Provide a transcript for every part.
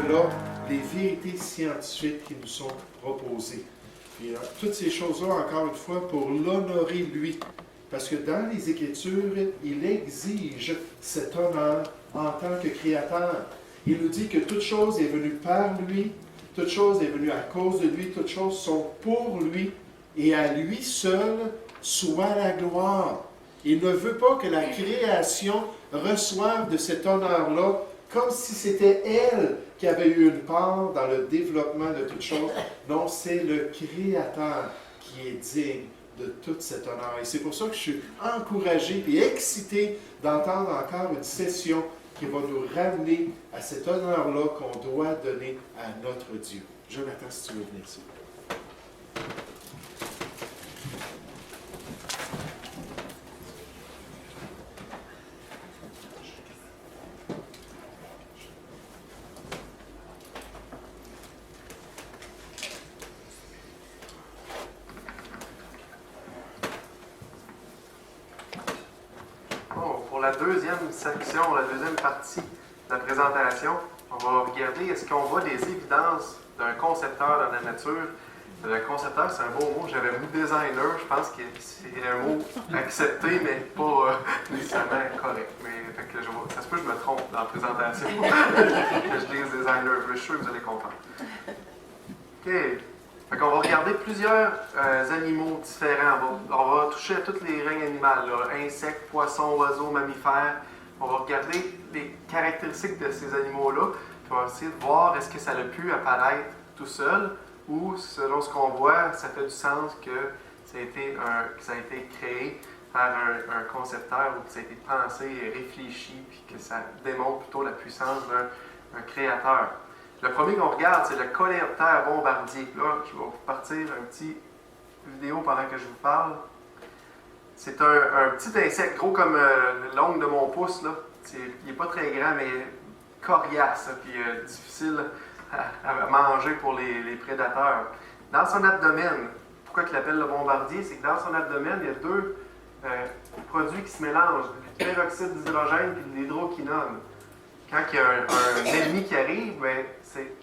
là les vérités scientifiques qui nous sont proposées. Et toutes ces choses-là, encore une fois, pour l'honorer lui. Parce que dans les Écritures, il exige cet honneur en tant que créateur. Il nous dit que toute chose est venue par lui, toute chose est venue à cause de lui, toutes choses sont pour lui, et à lui seul soit la gloire. Il ne veut pas que la création reçoive de cet honneur-là comme si c'était elle qui avait eu une part dans le développement de toutes choses. Non, c'est le Créateur qui est digne de tout cet honneur. Et c'est pour ça que je suis encouragé et excité d'entendre encore une session qui va nous ramener à cet honneur-là qu'on doit donner à notre Dieu. Jonathan, si tu veux venir ici. Pour la deuxième section, la deuxième partie de la présentation, on va regarder est-ce qu'on voit des évidences d'un concepteur dans la nature. Le concepteur, c'est un beau mot. J'avais mis designer, je pense que c'est un mot accepté, mais pas nécessairement correct. Mais fait que ça se peut que je me trompe dans la présentation. Que je dise designer, je suis sûr que vous allez comprendre. OK. Fait qu'on va regarder plusieurs animaux différents. On va toucher à tous les règnes animaux, là, insectes, poissons, oiseaux, mammifères. On va regarder les caractéristiques de ces animaux-là. Puis on va essayer de voir est-ce que ça a pu apparaître tout seul ou, selon ce qu'on voit, ça fait du sens que ça a été créé par un concepteur ou que ça a été pensé et réfléchi, puis que ça démontre plutôt la puissance d'un créateur. Le premier qu'on regarde, c'est le coléoptère bombardier. Là, je vais vous partir un petit vidéo pendant que je vous parle. C'est un petit insecte, gros comme l'ongle de mon pouce. Là. Il n'est pas très grand, mais coriace, puis difficile à manger pour les prédateurs. Dans son abdomen, pourquoi il l'appelle le bombardier? C'est que dans son abdomen, il y a deux produits qui se mélangent, du peroxyde d'hydrogène et de l'hydroquinone. Quand il y a un ennemi qui arrive, ben, c'est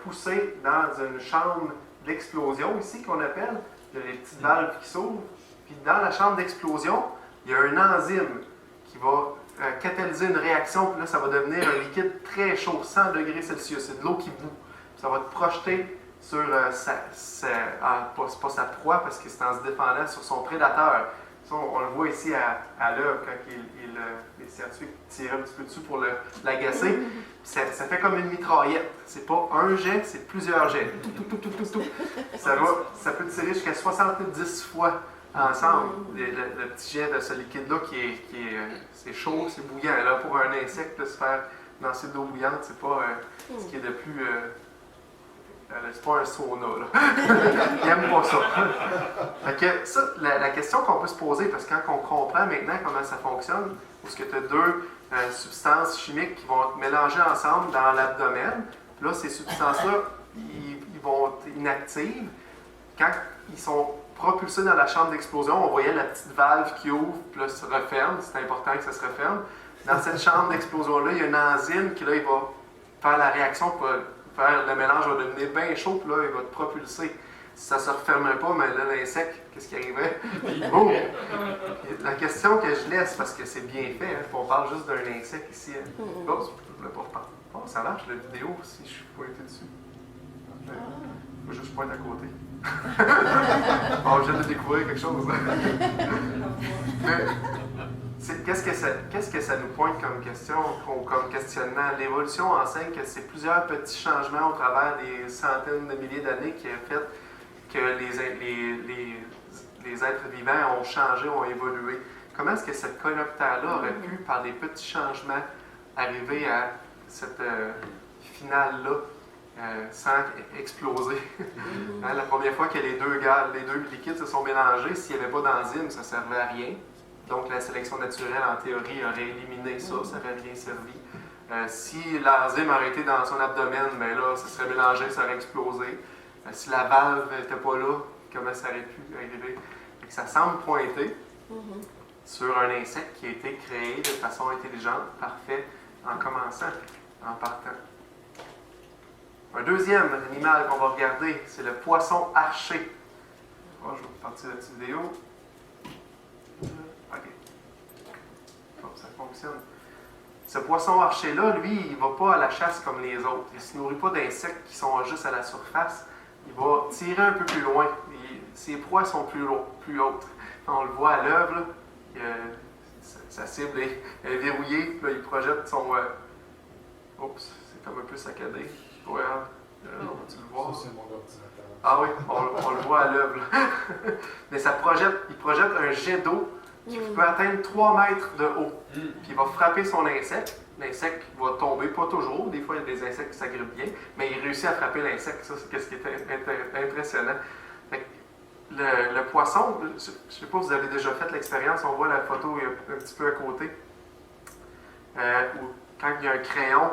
poussé dans une chambre d'explosion ici qu'on appelle. Il y a les petites valves qui s'ouvrent. Puis dans la chambre d'explosion, il y a un enzyme qui va catalyser une réaction. Puis là, ça va devenir un liquide très chaud, 100 degrés Celsius. C'est de l'eau qui bout. Puis ça va te projeter sur pas sa proie parce que c'est en se défendant sur son prédateur. Ça, on le voit ici à l'œuvre quand les scientifiques tirent un petit peu dessus pour l'agacer. Ça fait comme une mitraillette. C'est pas un jet, c'est plusieurs jets. Ça peut tirer jusqu'à 70 fois ensemble. Le petit jet de ce liquide-là c'est chaud, c'est bouillant. Là, pour un insecte, se faire lancer de l'eau bouillante, c'est pas ce qui est de plus... c'est pas un sauna, là. Il n'aime pas ça. Fait que ça, la question qu'on peut se poser, parce que quand on comprend maintenant comment ça fonctionne, parce que tu as deux substances chimiques qui vont être mélangées ensemble dans l'abdomen, là, ces substances-là, ils vont être inactives. Quand ils sont propulsés dans la chambre d'explosion, on voyait la petite valve qui ouvre, puis là, se referme. C'est important que ça se referme. Dans cette chambre d'explosion-là, il y a une enzyme qui, là, il va faire la réaction pour faire le mélange va devenir bien chaud, puis là, il va te propulser. Si ça ne se refermait pas, mais là, l'insecte, qu'est-ce qui arrivait? Boum! La question que je laisse, parce que c'est bien fait, hein, on parle juste d'un insecte ici. Hein. Oh, je ne voulais pas reparler. Oh, ça marche, la vidéo, si je suis pointé dessus. Moi, je pointe à côté. Oh, je viens de découvrir quelque chose. Qu'est-ce que ça nous pointe comme question, comme questionnement? L'évolution enseigne que c'est plusieurs petits changements au travers des centaines de milliers d'années qui ont fait que les êtres vivants ont changé, ont évolué. Comment est-ce que cette coléoptère-là aurait pu, par des petits changements, arriver à cette finale-là sans exploser? Hein, la première fois que les deux liquides se sont mélangés, s'il n'y avait pas d'enzyme, ça ne servait à rien. Donc, la sélection naturelle, en théorie, aurait éliminé ça, ça n'aurait rien servi. Si l'enzyme aurait été dans son abdomen, bien là, ça serait mélangé, ça aurait explosé. Si la valve n'était pas là, comment ça aurait pu arriver? Et que ça semble pointer sur un insecte qui a été créé de façon intelligente, parfaite, en commençant, en partant. Un deuxième animal qu'on va regarder, c'est le poisson archer. Oh, je vais partir de cette vidéo. OK. Comme ça fonctionne. Ce poisson archer-là, lui, il ne va pas à la chasse comme les autres. Il ne se nourrit pas d'insectes qui sont juste à la surface. Il va tirer un peu plus loin. Ses proies sont plus hautes. On le voit à l'œuvre, sa cible est verrouillée. Là, il projette son... Oups, c'est comme un peu saccadé. Ouais, tu le vois. Ça, c'est mon ordinateur. Ah oui, on le voit à l'œuvre. Mais il projette un jet d'eau qui peut atteindre 3 mètres de haut. Puis il va frapper son insecte. L'insecte va tomber, pas toujours. Des fois, il y a des insectes qui s'agrippent bien. Mais il réussit à frapper l'insecte. Ça, c'est ce qui est impressionnant. Le poisson, je ne sais pas si vous avez déjà fait l'expérience. On voit la photo un petit peu à côté. Où, quand il y a un crayon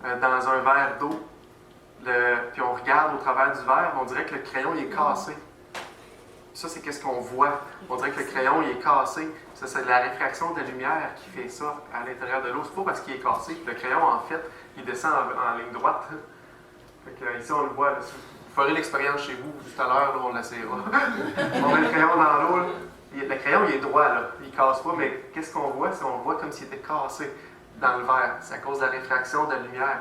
dans un verre d'eau, puis on regarde au travers du verre, on dirait que le crayon il est cassé. Ça, c'est qu'est-ce qu'on voit. On dirait que le crayon il est cassé. Ça, c'est de la réfraction de la lumière qui fait ça à l'intérieur de l'eau. C'est pas parce qu'il est cassé. Le crayon, en fait, il descend en ligne droite. Fait que, ici, on le voit. Là, vous ferez l'expérience chez vous tout à l'heure, on l'essayera. On met le crayon dans l'eau. Le crayon, il est droit, là. Il ne casse pas, mais qu'est-ce qu'on voit? On le voit comme s'il était cassé dans le verre. C'est à cause de la réfraction de la lumière.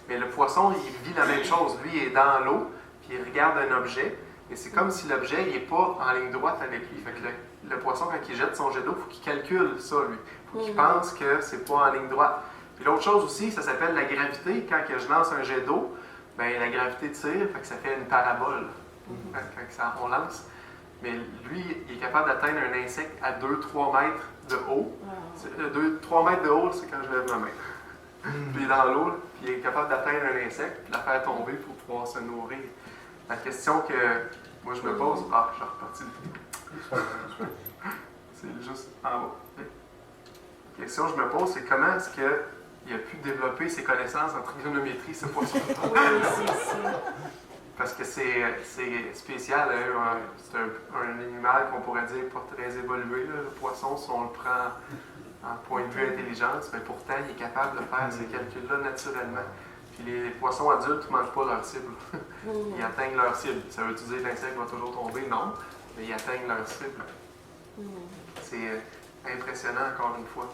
Mais le poisson, il vit la même chose. Lui, il est dans l'eau, puis il regarde un objet, et c'est comme si l'objet n'est pas en ligne droite avec lui. Fait que le poisson, quand il jette son jet d'eau, il faut qu'il calcule ça, lui. Il faut qu'il pense que c'est pas en ligne droite. Puis l'autre chose aussi, ça s'appelle la gravité. Quand je lance un jet d'eau, bien, la gravité tire, fait que ça fait une parabole on lance. Mais lui, il est capable d'atteindre un insecte à 2-3 mètres de haut. 3 mètres de haut, c'est quand je lève ma main. Puis il est dans l'eau, puis il est capable d'atteindre un insecte, puis la faire tomber pour pouvoir se nourrir. La question que moi je me pose, je suis reparti. C'est juste en bas. La question que je me pose, c'est comment est-ce qu'il a pu développer ses connaissances en trigonométrie, ce poisson? Oui, c'est ça. Parce que c'est spécial, hein? C'est un animal qu'on pourrait dire pas très évolué. Là. Le poisson, si on le prend en point de vue intelligence, mais pourtant, il est capable de faire ces calculs-là naturellement. Puis les poissons adultes ne mangent pas leur cible. Ils atteignent leur cible. Ça veut dire que l'insecte va toujours tomber? Non, mais ils atteignent leur cible. C'est impressionnant, encore une fois.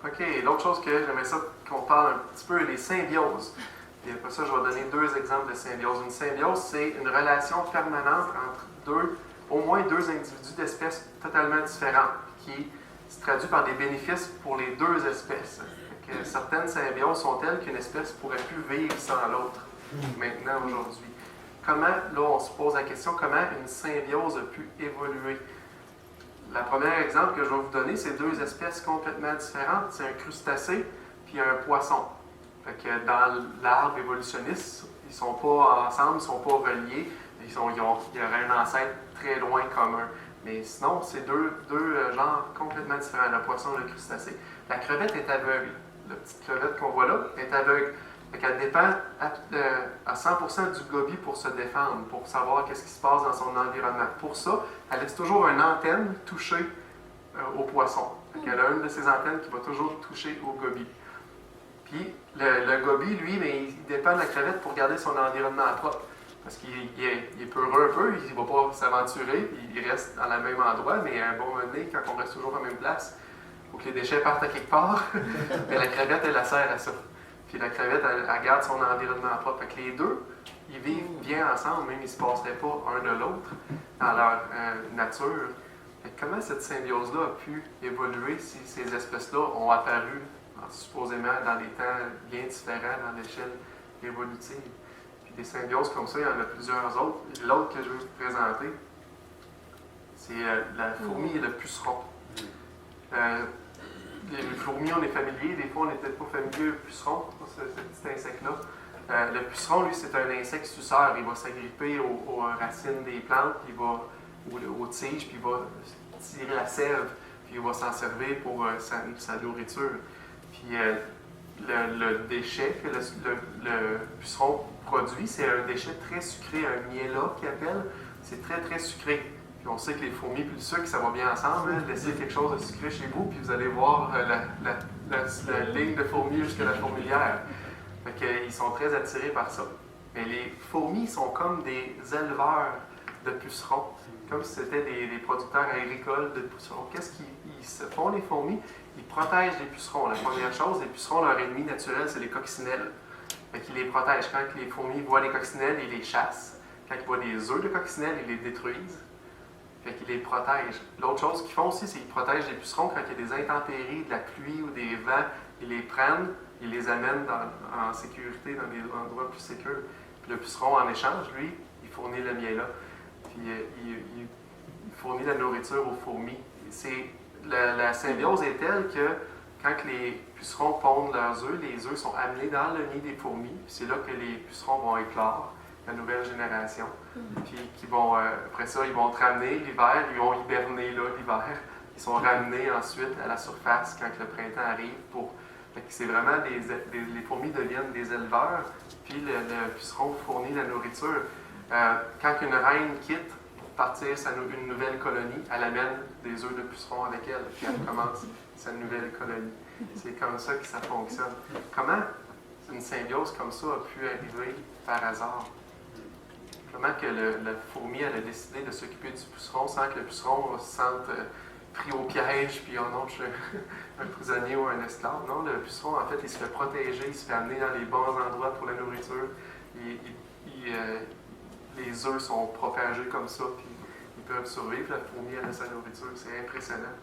OK, l'autre chose que j'aimerais ça qu'on parle un petit peu, les symbioses. Et après ça, je vais donner 2 exemples de symbiose. Une symbiose, c'est une relation permanente entre au moins deux individus d'espèces totalement différentes, qui se traduit par des bénéfices pour les 2 espèces. Certaines symbioses sont telles qu'une espèce ne pourrait plus vivre sans l'autre, maintenant, aujourd'hui. Comment, là, on se pose la question, comment une symbiose a pu évoluer? Le premier exemple que je vais vous donner, c'est 2 espèces complètement différentes. C'est un crustacé puis un poisson. Fait que dans l'arbre évolutionniste, ils ne sont pas ensemble, ils ne sont pas reliés. Il y aurait un ancêtre très loin commun. Mais sinon, c'est deux genres complètement différents, le poisson et le crustacé. La crevette est aveugle. La petite crevette qu'on voit là est aveugle. Fait qu'elle dépend à 100% du goby pour se défendre, pour savoir qu'est-ce qui se passe dans son environnement. Pour ça, elle laisse toujours une antenne touchée au poisson. Fait qu'elle a une de ces antennes qui va toujours toucher au goby. Puis le goby, lui, il dépend de la crevette pour garder son environnement propre. Parce qu'il est peureux un peu, il ne va pas s'aventurer, il reste dans le même endroit, mais à un bon moment donné, quand on reste toujours à la même place, il faut que les déchets partent à quelque part. Mais la crevette, elle sert à ça. Puis la crevette, elle garde son environnement propre. Fait que les deux, ils vivent bien ensemble, même ils ne se passeraient pas un de l'autre dans leur nature. Fait que comment cette symbiose-là a pu évoluer si ces espèces-là ont apparu supposément dans des temps bien différents dans l'échelle évolutive? Puis des symbioses comme ça, il y en a plusieurs autres. L'autre que je vais vous présenter, c'est la fourmi et le puceron. Les fourmis, on est familiers, des fois on n'est peut-être pas familier au puceron, ce petit insecte-là. Le puceron, lui, c'est un insecte suceur. Il va s'agripper aux racines des plantes, ou aux tiges, puis il va tirer la sève, puis il va s'en servir pour sa nourriture. Puis le déchet que le puceron produit, c'est un déchet très sucré, un miella qu'il appelle. C'est très, très sucré. On sait que les fourmis et le sucre, ça va bien ensemble. Hein? Laissez quelque chose de sucré chez vous, puis vous allez voir la ligne de fourmis jusqu'à la fourmilière. Fait qu'ils sont très attirés par ça. Mais les fourmis sont comme des éleveurs de pucerons, comme si c'était des producteurs agricoles de pucerons. Qu'est-ce qu'ils se font, les fourmis? Ils protègent les pucerons. La première chose, les pucerons, leur ennemi naturel, c'est les coccinelles. Fait qu'ils les protègent. Quand les fourmis voient les coccinelles, ils les chassent. Quand ils voient des œufs de coccinelles, ils les détruisent. Fait qu'ils les protègent. L'autre chose qu'ils font aussi, c'est qu'ils protègent les pucerons quand il y a des intempéries, de la pluie ou des vents. Ils les prennent, ils les amènent en sécurité dans des endroits plus sécurs. Puis le puceron, en échange, lui, il fournit le miel-là. Puis il fournit la nourriture aux fourmis. La symbiose est telle que quand les pucerons pondent leurs œufs, les œufs sont amenés dans le nid des fourmis. Puis c'est là que les pucerons vont éclore, la nouvelle génération. Puis après ça, ils vont te ramener l'hiver, ils vont hiberner là l'hiver. Ils sont ramenés ensuite à la surface quand le printemps arrive. C'est vraiment les fourmis deviennent des éleveurs, puis le puceron fournit la nourriture. Quand une reine quitte pour partir une nouvelle colonie, elle amène des œufs de puceron avec elle, puis elle commence sa nouvelle colonie. C'est comme ça que ça fonctionne. Comment une symbiose comme ça a pu arriver par hasard? Comment que la fourmi elle a décidé de s'occuper du puceron sans que le puceron se sente pris au piège, puis oh non, je suis un prisonnier ou un esclave. Non, le puceron, en fait, il se fait protéger, il se fait amener dans les bons endroits pour la nourriture. Les œufs sont propagés comme ça, puis ils peuvent survivre. La fourmi, elle a sa nourriture. C'est impressionnant.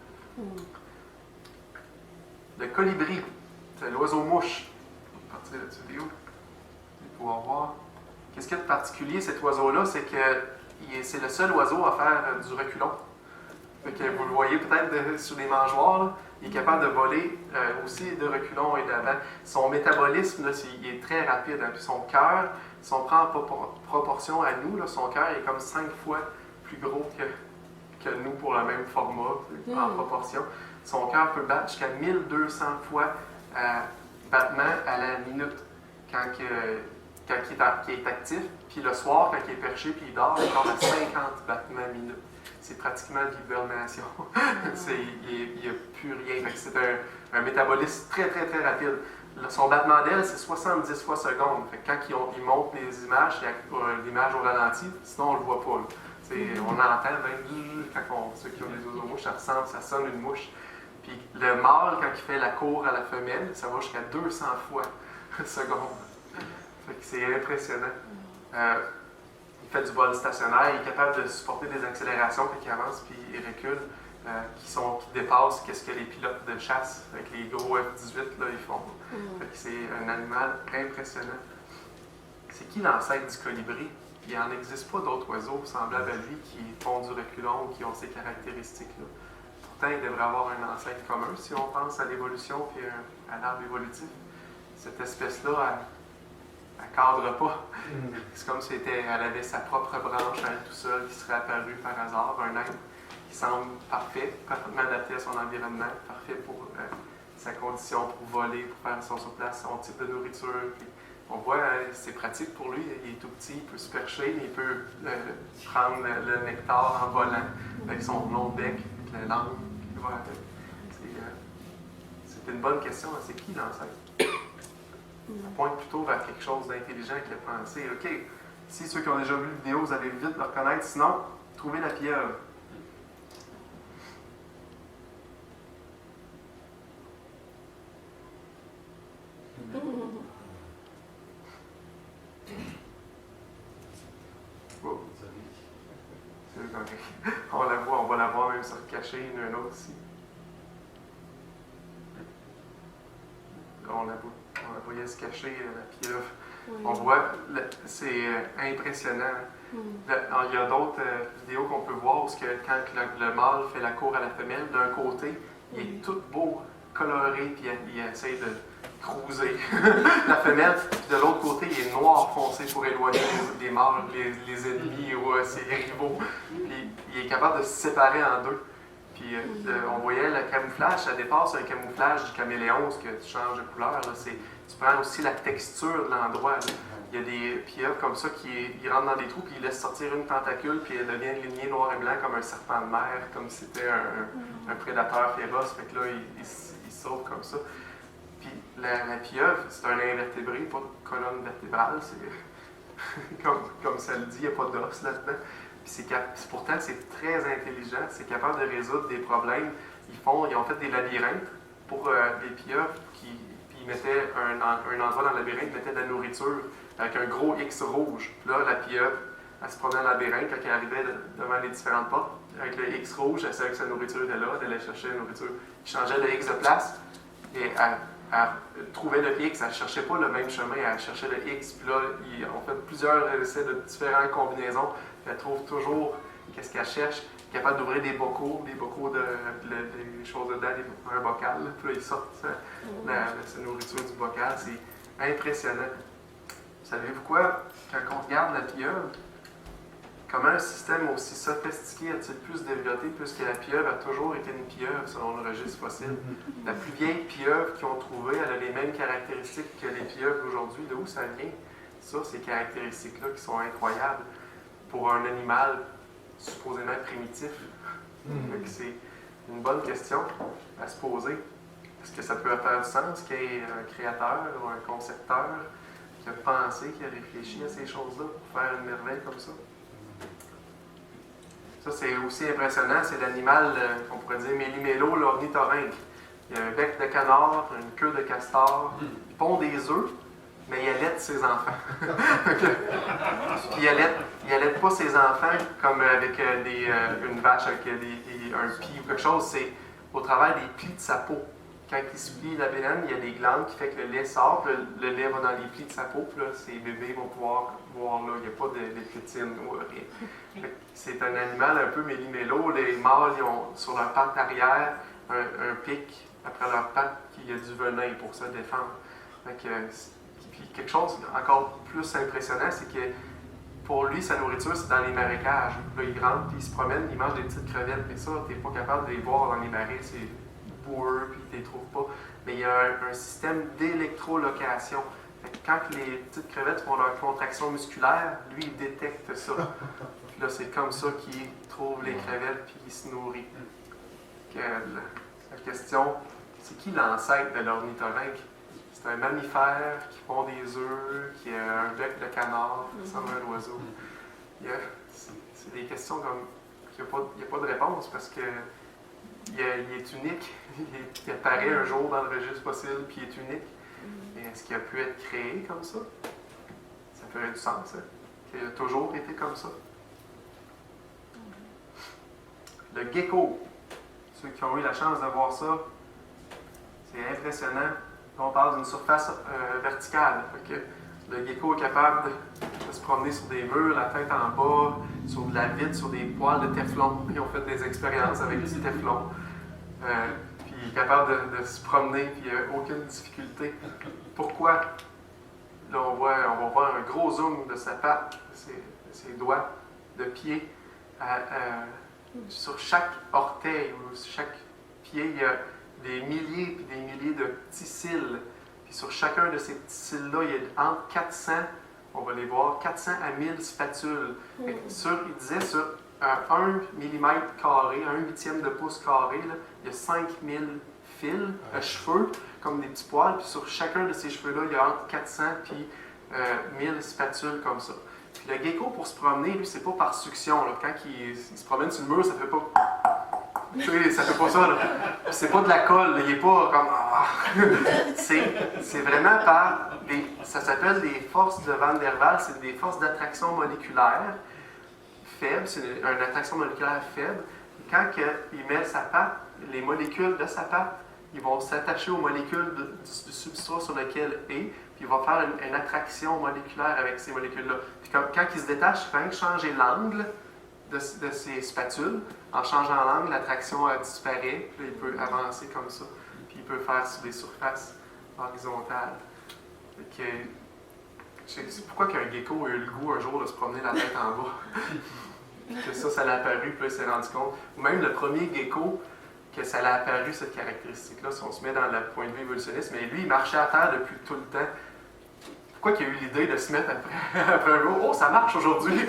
Le colibri, c'est l'oiseau-mouche. On va partir de la vidéo pour pouvoir voir. Qu'est-ce qu'il y a de particulier, cet oiseau-là? C'est que c'est le seul oiseau à faire du reculon. Fait que vous le voyez peut-être sur les mangeoires, là, il est capable de voler aussi de reculons et d'avant. Son métabolisme, là, il est très rapide. Hein, puis son cœur, si on prend en proportion à nous, là, son cœur est comme 5 fois plus gros que nous pour le même format, en proportion. Son cœur peut battre jusqu'à 1200 fois battements à la minute quand il est actif. Puis le soir, quand il est perché puis il dort, il dort à 50 battements minute. C'est pratiquement de l'hibernation. Il n'y a plus rien. C'est un métabolisme très, très, très rapide. Son battement d'aile, c'est 70 fois seconde. Fait que quand il monte les images, l'image au ralenti, sinon on ne le voit pas. On entend même quand ceux qui ont des oiseaux-mouches, ça sonne une mouche. Puis le mâle, quand il fait la cour à la femelle, ça va jusqu'à 200 fois seconde. Fait que c'est impressionnant. Il fait du vol stationnaire, il est capable de supporter des accélérations, puis il avance, puis il recule, qui dépassent ce que les pilotes de chasse avec les gros F-18 là, ils font. Fait que c'est un animal impressionnant. C'est qui l'ancêtre du colibri? Il n'en existe pas d'autres oiseaux semblables à lui qui font du reculon ou qui ont ces caractéristiques-là. Pourtant, il devrait avoir un ancêtre commun si on pense à l'évolution et à l'arbre évolutif. Cette espèce-là, elle ne cadre pas. C'est comme si elle avait sa propre branche à elle tout seule qui serait apparue par hasard, un être qui semble parfait, parfaitement adapté à son environnement, parfait pour sa condition pour voler, pour faire son surplace, son type de nourriture. Puis on voit, c'est pratique pour lui, il est tout petit, il peut se percher, mais il peut prendre le nectar en volant avec son long bec, avec la langue qui va avec. C'est une bonne question, hein. C'est qui l'ancêtre? Ça pointe plutôt vers quelque chose d'intelligent qui a pensé, OK, si ceux qui ont déjà vu la vidéo, vous allez vite le reconnaître, sinon, trouvez la pieuvre. Oh. On la voit, on va la voir même se recacher, une autre ici. On la voyait se cacher, la pieuvre. Oui. On voit, c'est impressionnant. Il y a d'autres vidéos qu'on peut voir où quand le mâle fait la cour à la femelle, d'un côté, il est tout beau, coloré, puis il essaie de cruiser la femelle, puis de l'autre côté, il est noir foncé pour éloigner les mâles, les ennemis ou ses rivaux. Puis il est capable de se séparer en deux. Puis on voyait le camouflage, ça dépasse un camouflage du caméléon, ce que tu changes de couleur. Là, tu prends aussi la texture de l'endroit. Il y a des pieuvres comme ça qui rentrent dans des trous, puis ils laissent sortir une tentacule, puis elle devient lignée noir et blanc comme un serpent de mer, comme si c'était un prédateur féroce. Fait que là, il saute comme ça. Puis la pieuvre, c'est un invertébré, pas de colonne vertébrale, c'est comme ça le dit, il n'y a pas d'os là-dedans. Puis pourtant, c'est très intelligent, c'est capable de résoudre des problèmes. Ils ont fait des labyrinthes pour les pieuvres, puis ils mettaient un endroit dans le labyrinthe, ils mettaient de la nourriture avec un gros X rouge. Puis là, la pieuvre, elle se promenait dans le labyrinthe quand elle arrivait devant les différentes portes. Avec le X rouge, elle savait que sa nourriture était là, elle allait chercher la nourriture. Il changeait le X de place, et elle trouvait le X, elle ne cherchait pas le même chemin, elle cherchait le X. Puis là, ils ont fait plusieurs essais de différentes combinaisons, puis elle trouve toujours qu'est-ce qu'elle cherche. Capable d'ouvrir des bocaux des choses dedans, un bocal. Puis là, ils sortent sa nourriture du bocal. C'est impressionnant. Savez-vous quoi? Quand on regarde la pieuvre, comment un système aussi sophistiqué a-t-il pu se développer, puisque la pieuvre a toujours été une pieuvre selon le registre fossile? La plus vieille pieuvre qu'ils ont trouvée, elle a les mêmes caractéristiques que les pieuvres d'aujourd'hui. De où ça vient? Ça, ces caractéristiques-là qui sont incroyables pour un animal supposément primitif. C'est une bonne question à se poser. Est-ce que ça peut faire du sens qu'il y ait un créateur ou un concepteur qui a pensé, qui a réfléchi à ces choses-là pour faire une merveille comme ça? Ça, c'est aussi impressionnant. C'est l'animal, on pourrait dire, méli-mélo, l'ornithorynque. Il y a un bec de canard, une queue de castor. Il pond des œufs, mais il allaite ses enfants. Puis il allaite pas ses enfants comme avec une vache avec un pli ou quelque chose. C'est au travers des plis de sa peau. Quand il se plie la bédaine, il y a des glandes qui font que le lait sort, puis le lait va dans les plis de sa peau, puis là, ses bébés vont pouvoir boire là. Il n'y a pas de tétine ou rien. C'est un animal un peu méli-mélo. Les mâles, ils ont sur leur patte arrière un pic après leur patte qui a du venin pour se défendre. Puis quelque chose encore plus impressionnant, c'est que pour lui, sa nourriture, c'est dans les marécages. Là, il rentre, puis il se promène, il mange des petites crevettes, mais ça, tu n'es pas capable de les voir dans les marais, c'est boueux, puis tu ne les trouves pas. Mais il y a un système d'électrolocation. Quand les petites crevettes font leur contraction musculaire, lui, il détecte ça. Puis là, c'est comme ça qu'il trouve les crevettes, puis il se nourrit. La question, c'est qui l'ancêtre de l'ornithorynque? C'est un mammifère qui pond des œufs, qui a un bec de canard, qui ressemble à un oiseau. C'est des questions comme il n'y a pas de réponse parce que il est unique. Il apparaît un jour dans le registre fossile, puis il est unique. Mais est-ce qu'il a pu être créé comme ça? Ça ferait du sens, hein? Qu'il a toujours été comme ça. Le gecko. Ceux qui ont eu la chance de voir ça, c'est impressionnant. On parle d'une surface verticale. Fait que le gecko est capable de se promener sur des murs, la tête en bas, sur de la vitre, sur des poils de téflon. Ils ont fait des expériences avec du téflon. Puis il est capable de se promener, puis il n'y a aucune difficulté. Pourquoi? Là, on va voir un gros zoom de sa patte, de ses doigts, de pied. Sur chaque orteil ou sur chaque pied, il y a des milliers et des milliers de petits cils. Puis sur chacun de ces petits cils-là, il y a entre 400, on va les voir, 400 à 1000 spatules. Il disait sur 1 mm carré, 1 huitième de pouce carré, là, il y a 5000 fils, cheveux, comme des petits poils. Puis sur chacun de ces cheveux-là, il y a entre 400 et 1000 spatules comme ça. Puis le gecko, pour se promener, lui, c'est pas par succion. Là. Quand il se promène sur le mur, ça fait pas... Tu sais, ça fait pas ça, là. Puis c'est pas de la colle, là. Il est pas comme... c'est vraiment par ça s'appelle des forces de Van der Waals, c'est des forces d'attraction moléculaire faibles, c'est une attraction moléculaire faible. Quand il met sa patte, les molécules de sa patte, ils vont s'attacher aux molécules du substrat sur lequel il est, puis il va faire une attraction moléculaire avec ces molécules-là. Puis quand il se détache, il faut changer l'angle de ses spatules. En changeant l'angle, l'attraction disparaît, puis il peut avancer comme ça. Puis il peut faire sur des surfaces horizontales. C'est pourquoi qu'un gecko a eu le goût un jour de se promener la tête en bas. Que ça l'a apparu, puis là, il s'est rendu compte. Ou même le premier gecko, que ça l'a apparu, cette caractéristique-là, si on se met dans le point de vue évolutionniste, mais lui, il marchait à terre depuis tout le temps. Pourquoi qu'il a eu l'idée de se mettre après un jour? Oh, ça marche aujourd'hui!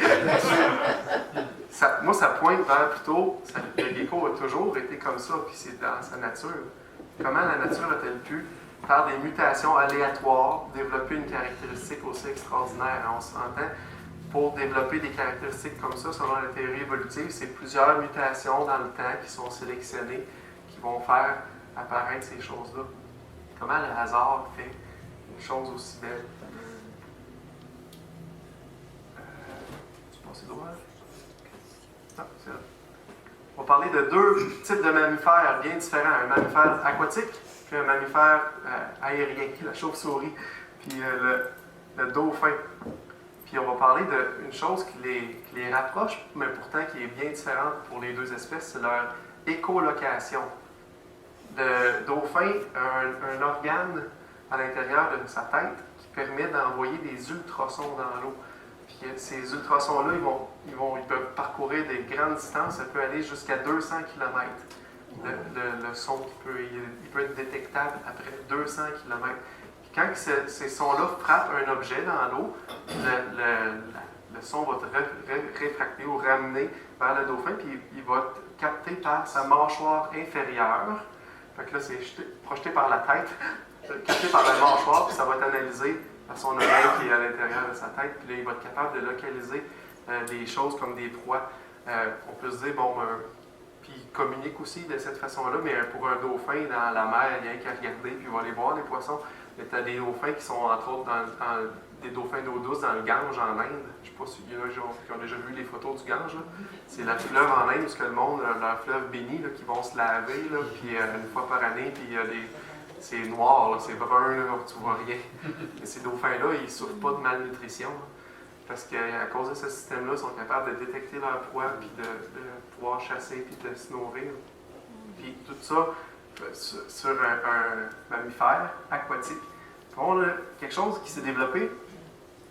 Moi, ça pointe vers plutôt, le gecko a toujours été comme ça, puis c'est dans sa nature. Comment la nature a-t-elle pu faire des mutations aléatoires, développer une caractéristique aussi extraordinaire. On s'entend, pour développer des caractéristiques comme ça, selon la théorie évolutive, c'est plusieurs mutations dans le temps qui sont sélectionnées, qui vont faire apparaître ces choses-là. Comment le hasard fait une chose aussi belle? Tu passes droit? Ah, c'est là. On va parler de deux types de mammifères bien différents. Un mammifère aquatique, puis un mammifère aérien, la chauve-souris, puis le dauphin. Puis on va parler d'une chose qui les rapproche, mais pourtant qui est bien différente pour les deux espèces, c'est leur écolocation. Le dauphin a un organe à l'intérieur de sa tête qui permet d'envoyer des ultrasons dans l'eau. Puis ces ultrasons-là, ils peuvent parcourir des grandes distances, ça peut aller jusqu'à 200 km. Le son il peut être détectable après 200 km. Puis quand ces sons-là frappent un objet dans l'eau, le son va être réfracté ou ramené vers le dauphin, puis il va être capté par sa mâchoire inférieure. Fait que là, c'est projeté par la tête, capté par la mâchoire, puis ça va être analysé par son oreille qui est à l'intérieur de sa tête. Puis là, il va être capable de localiser des choses comme des proies. On peut se dire, puis il communique aussi de cette façon-là, mais pour un dauphin dans la mer, il n'y a rien qu'à regarder, puis il va aller voir les poissons. Mais tu as des dauphins qui sont, entre autres, des dauphins d'eau douce dans le Gange en Inde. Je ne sais pas s'il y en a qui ont déjà vu les photos du Gange. C'est le fleuve en Inde où le monde, leur fleuve béni, là, qui vont se laver, là, puis une fois par année, puis il y a c'est noir, là, c'est brun, là, tu vois rien. Mais ces dauphins-là, ils ne souffrent pas de malnutrition. Là, parce qu'à cause de ce système-là, ils sont capables de détecter leur proie, puis de pouvoir chasser, puis de se nourrir. Puis tout ça sur un mammifère aquatique. On a quelque chose qui s'est développé,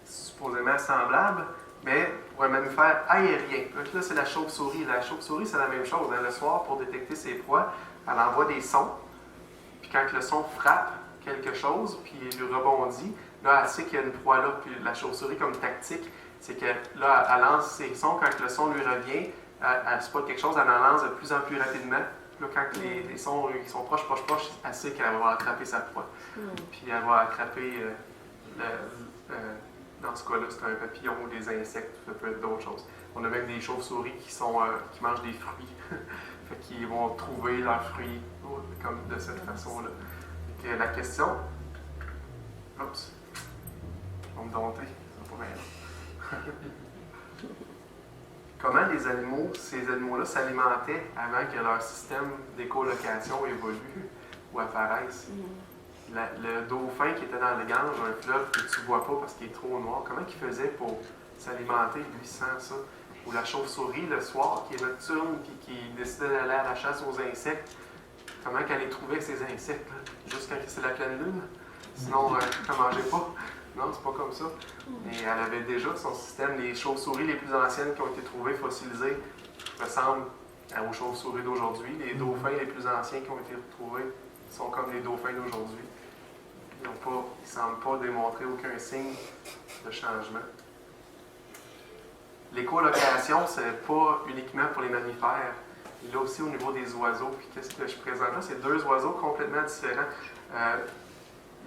supposément semblable, mais pour un mammifère aérien. Donc là, c'est la chauve-souris. La chauve-souris, c'est la même chose. Hein. Le soir, pour détecter ses proies, elle envoie des sons. Puis quand le son frappe quelque chose, puis il lui rebondit, là, elle sait qu'il y a une proie là. Puis la chauve-souris, comme tactique, c'est que là, elle lance ses sons. Quand le son lui revient, elle spot quelque chose, elle en lance de plus en plus rapidement. Là, quand les sons ils sont proches, elle sait qu'elle va attraper sa proie. Puis elle va attraper, dans ce cas-là, c'est un papillon ou des insectes, ça peut être d'autres choses. On a même des chauves-souris qui mangent des fruits. Fait qu'ils vont trouver leurs fruits comme de cette façon-là. Et la question, oups, je vais me dompter, ça pourrait être. Comment ces animaux-là s'alimentaient avant que leur système d'écolocation évolue ou apparaisse? Le dauphin qui était dans le Gange, un fleuve que tu ne vois pas parce qu'il est trop noir, comment il faisait pour s'alimenter, lui, sans ça? Ou la chauve-souris, le soir, qui est nocturne et qui décidait d'aller à la chasse aux insectes, comment qu'elle les trouvait, ces insectes-là? Juste quand c'est la pleine lune? Sinon, elle ne mangeait pas. Non, c'est pas comme ça. Mais elle avait déjà son système. Les chauves-souris les plus anciennes qui ont été trouvées fossilisées ressemblent aux chauves-souris d'aujourd'hui. Les dauphins les plus anciens qui ont été retrouvés sont comme les dauphins d'aujourd'hui. Ils ne semblent pas démontrer aucun signe de changement. L'écolocation, ce n'est pas uniquement pour les mammifères. Il y a aussi au niveau des oiseaux. Puis qu'est-ce que je présente là? C'est deux oiseaux complètement différents.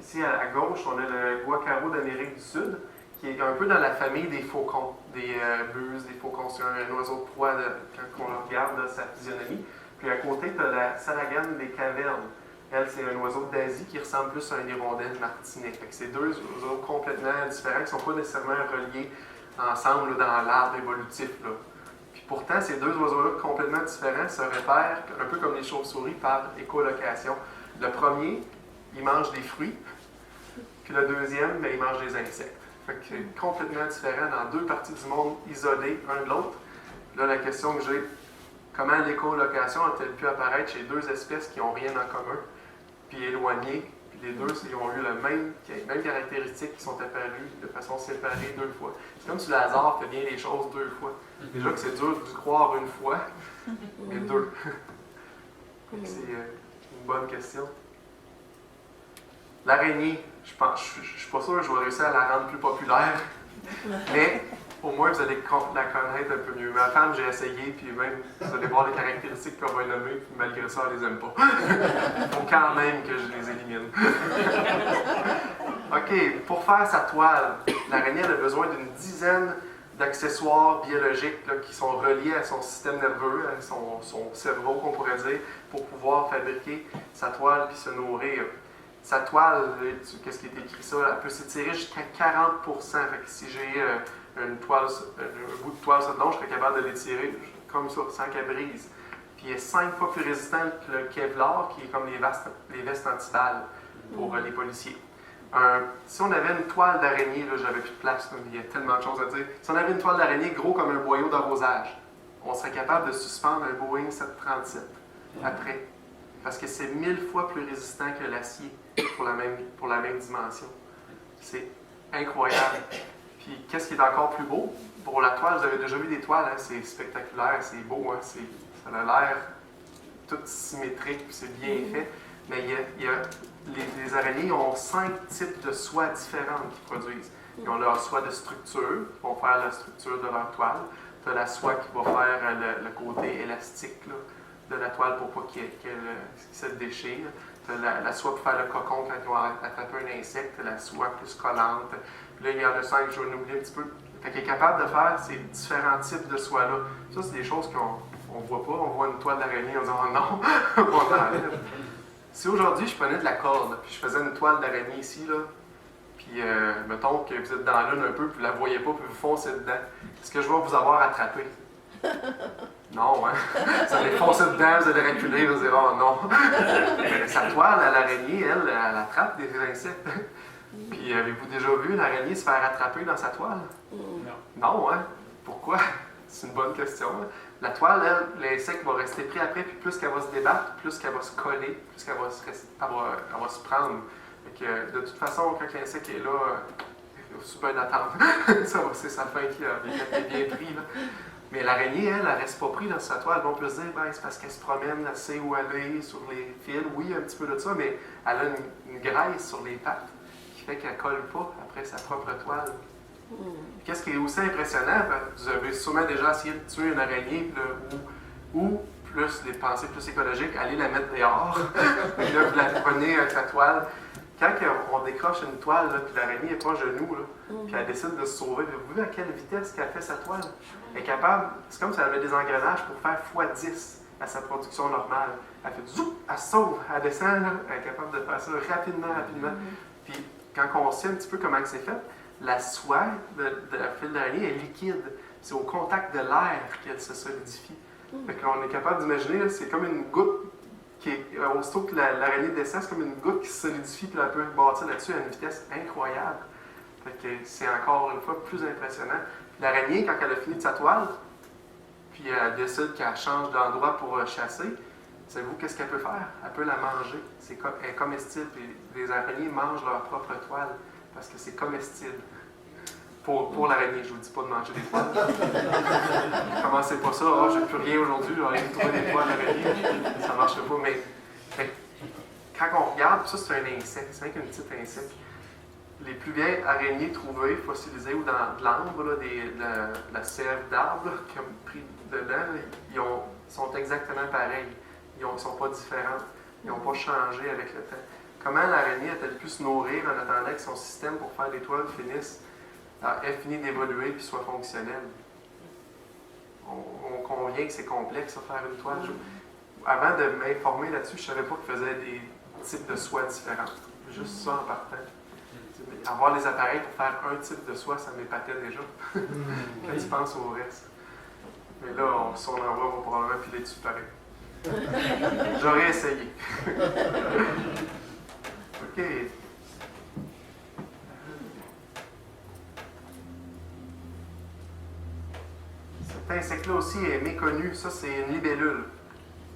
Ici, à gauche, on a le guacaro d'Amérique du Sud, qui est un peu dans la famille des faucons, des buses, des faucons. C'est un oiseau de proie quand on le regarde, là, sa physionomie. Puis à côté, tu as la salagane des cavernes. Elle, c'est un oiseau d'Asie qui ressemble plus à un hirondelle martinet. Fait que c'est deux oiseaux complètement différents qui ne sont pas nécessairement reliés ensemble là, dans l'arbre évolutif. Là. Puis pourtant, ces deux oiseaux-là complètement différents se réfèrent, un peu comme les chauves-souris, par écolocation. Le premier, il mange des fruits, puis le deuxième, il mange des insectes. Fait que c'est complètement différent dans deux parties du monde isolées, un de l'autre. Là, la question que j'ai, comment l'écolocation a-t-elle pu apparaître chez deux espèces qui n'ont rien en commun, puis éloignées, puis les deux, ils ont eu les mêmes caractéristiques qui sont apparues de façon séparée deux fois. C'est comme si le hasard fait bien les choses deux fois. Déjà que c'est dur de croire une fois, mais deux. C'est une bonne question. L'araignée, je ne suis pas sûr que je vais réussir à la rendre plus populaire, mais au moins vous allez la connaître un peu mieux. Ma femme, j'ai essayé, puis même, vous allez voir les caractéristiques qu'on va nommer, puis malgré ça, elle les aime pas. Il faut quand même que je les élimine. OK, pour faire sa toile, l'araignée a besoin d'une dizaine d'accessoires biologiques là, qui sont reliés à son système nerveux, à son cerveau, qu'on pourrait dire, pour pouvoir fabriquer sa toile puis se nourrir. Sa toile, qu'est-ce qui est écrit ça, elle peut s'étirer jusqu'à 40%. Fait que si j'ai un bout de toile ça long, je serais capable de l'étirer comme ça, sans qu'elle brise. Puis il est 5 fois plus résistant que le Kevlar, qui est comme les vestes antiballes pour les policiers. Si on avait une toile d'araignée, là, j'avais plus de place, là, il y a tellement de choses à dire. Si on avait une toile d'araignée gros comme un boyau d'arrosage, on serait capable de suspendre un Boeing 737 après. Parce que c'est 1000 fois plus résistant que l'acier pour la même dimension. C'est incroyable. Puis qu'est-ce qui est encore plus beau? Pour la toile, vous avez déjà vu des toiles, hein, c'est spectaculaire, c'est beau, hein, ça a l'air tout symétrique, c'est bien fait. Mais les araignées ont 5 types de soies différentes qu'ils produisent. Ils ont leur soie de structure, qui vont faire la structure de leur toile. Tu as la soie qui va faire le côté élastique là, de la toile pour pas qu'elle se déchire. Tu as la soie pour faire le cocon quand ils vont attraper un insecte, la soie plus collante. Puis là, il y en a 5, je vais en oublier un petit peu. Fait qu'il est capable de faire ces différents types de soie-là. Ça, c'est des choses qu'on ne voit pas. On voit une toile d'araignée, on dit « Oh non! » on enlève. Si aujourd'hui, je prenais de la corde, puis je faisais une toile d'araignée ici, là, puis mettons que vous êtes dans la lune un peu, puis vous ne la voyez pas, puis vous foncez dedans, est-ce que je vais vous avoir attrapé? Non, hein? Vous allez foncer dedans, vous allez reculer, vous allez dire « Oh non! » Mais sa toile à l'araignée, elle attrape des insectes. Puis avez-vous déjà vu l'araignée se faire attraper dans sa toile? Non. Non, hein? Pourquoi? C'est une bonne question. Hein? La toile, elle, l'insecte va rester pris après, puis plus qu'elle va se débattre, plus qu'elle va se coller, plus qu'elle va se prendre. Fait que, de toute façon, quand l'insecte est là, il faut super d'attendre. C'est sa fin qui est bien pris. Là. Mais l'araignée, elle reste pas prise dans sa toile. On peut se dire, ben, c'est parce qu'elle se promène, elle sait où aller sur les fils. Oui, un petit peu de ça, mais elle a une graisse sur les pattes qui fait qu'elle ne colle pas après sa propre toile. Qu'est-ce qui est aussi impressionnant, vous avez sûrement déjà essayé de tuer une araignée, ou plus des pensées plus écologiques, aller la mettre dehors, puis là, vous la prenez avec la toile. Quand on décroche une toile, là, puis l'araignée est proche de nous, là, puis elle décide de se sauver, vous voyez à quelle vitesse qu'elle fait sa toile? Elle est capable, c'est comme si elle avait des engrenages pour faire x10 à sa production normale. Elle fait zoup, elle se sauve, elle descend, là, elle est capable de faire ça rapidement. Puis quand on sait un petit peu comment c'est fait, la soie de la file d'araignée est liquide. C'est au contact de l'air qu'elle se solidifie. Fait qu'on est capable d'imaginer, c'est comme une goutte qui est, aussitôt que l'araignée descend, c'est comme une goutte qui se solidifie, puis elle peut bâtir là-dessus à une vitesse incroyable. Fait que c'est encore une fois plus impressionnant. L'araignée, quand elle a fini de sa toile, puis elle décide qu'elle change d'endroit pour chasser, savez-vous qu'est-ce qu'elle peut faire? Elle peut la manger. Elle est comestible. Et les araignées mangent leur propre toile parce que c'est comestible. Pour l'araignée, je ne vous dis pas de manger des toiles. Commencez pas ça. Oh, j'ai plus rien aujourd'hui, j'aurais dû trouver des toiles d'araignée. Ça ne marche pas. Mais quand on regarde, ça c'est un insecte, c'est un petit insecte. Les plus vieilles araignées trouvées, fossilisées ou dans de l'ambre, de la sève d'arbre qui ont pris dedans, ils sont exactement pareils. Ils ne sont pas différents. Ils n'ont pas changé avec le temps. Comment l'araignée a-t-elle pu se nourrir en attendant que son système pour faire des toiles ait fini d'évoluer et soit fonctionnel? On convient que c'est complexe à faire une toile. Avant de m'informer là-dessus, je ne savais pas qu'ils faisaient des types de soie différentes. Juste ça en partant. Avoir les appareils pour faire un type de soie, ça m'épatait déjà. Quand tu penses au reste. Mais là, si on en voit, on va probablement piler dessus pareil. J'aurais essayé. OK. Cet insecte-là aussi est méconnu. Ça, c'est une libellule.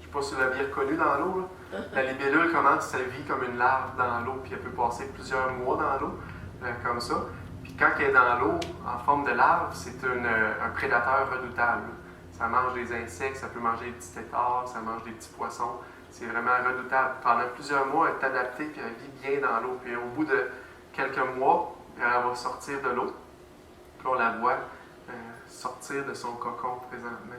Je ne sais pas si vous l'aviez reconnu dans l'eau. La libellule commence sa vie comme une larve dans l'eau, puis elle peut passer plusieurs mois dans l'eau, comme ça. Puis quand elle est dans l'eau, en forme de larve, c'est un prédateur redoutable. Ça mange des insectes, ça peut manger des petits têtards, ça mange des petits poissons. C'est vraiment redoutable. Pendant plusieurs mois, elle est adaptée, puis elle vit bien dans l'eau. Puis au bout de quelques mois, elle va sortir de l'eau. Puis on la voit sortir de son cocon présentement.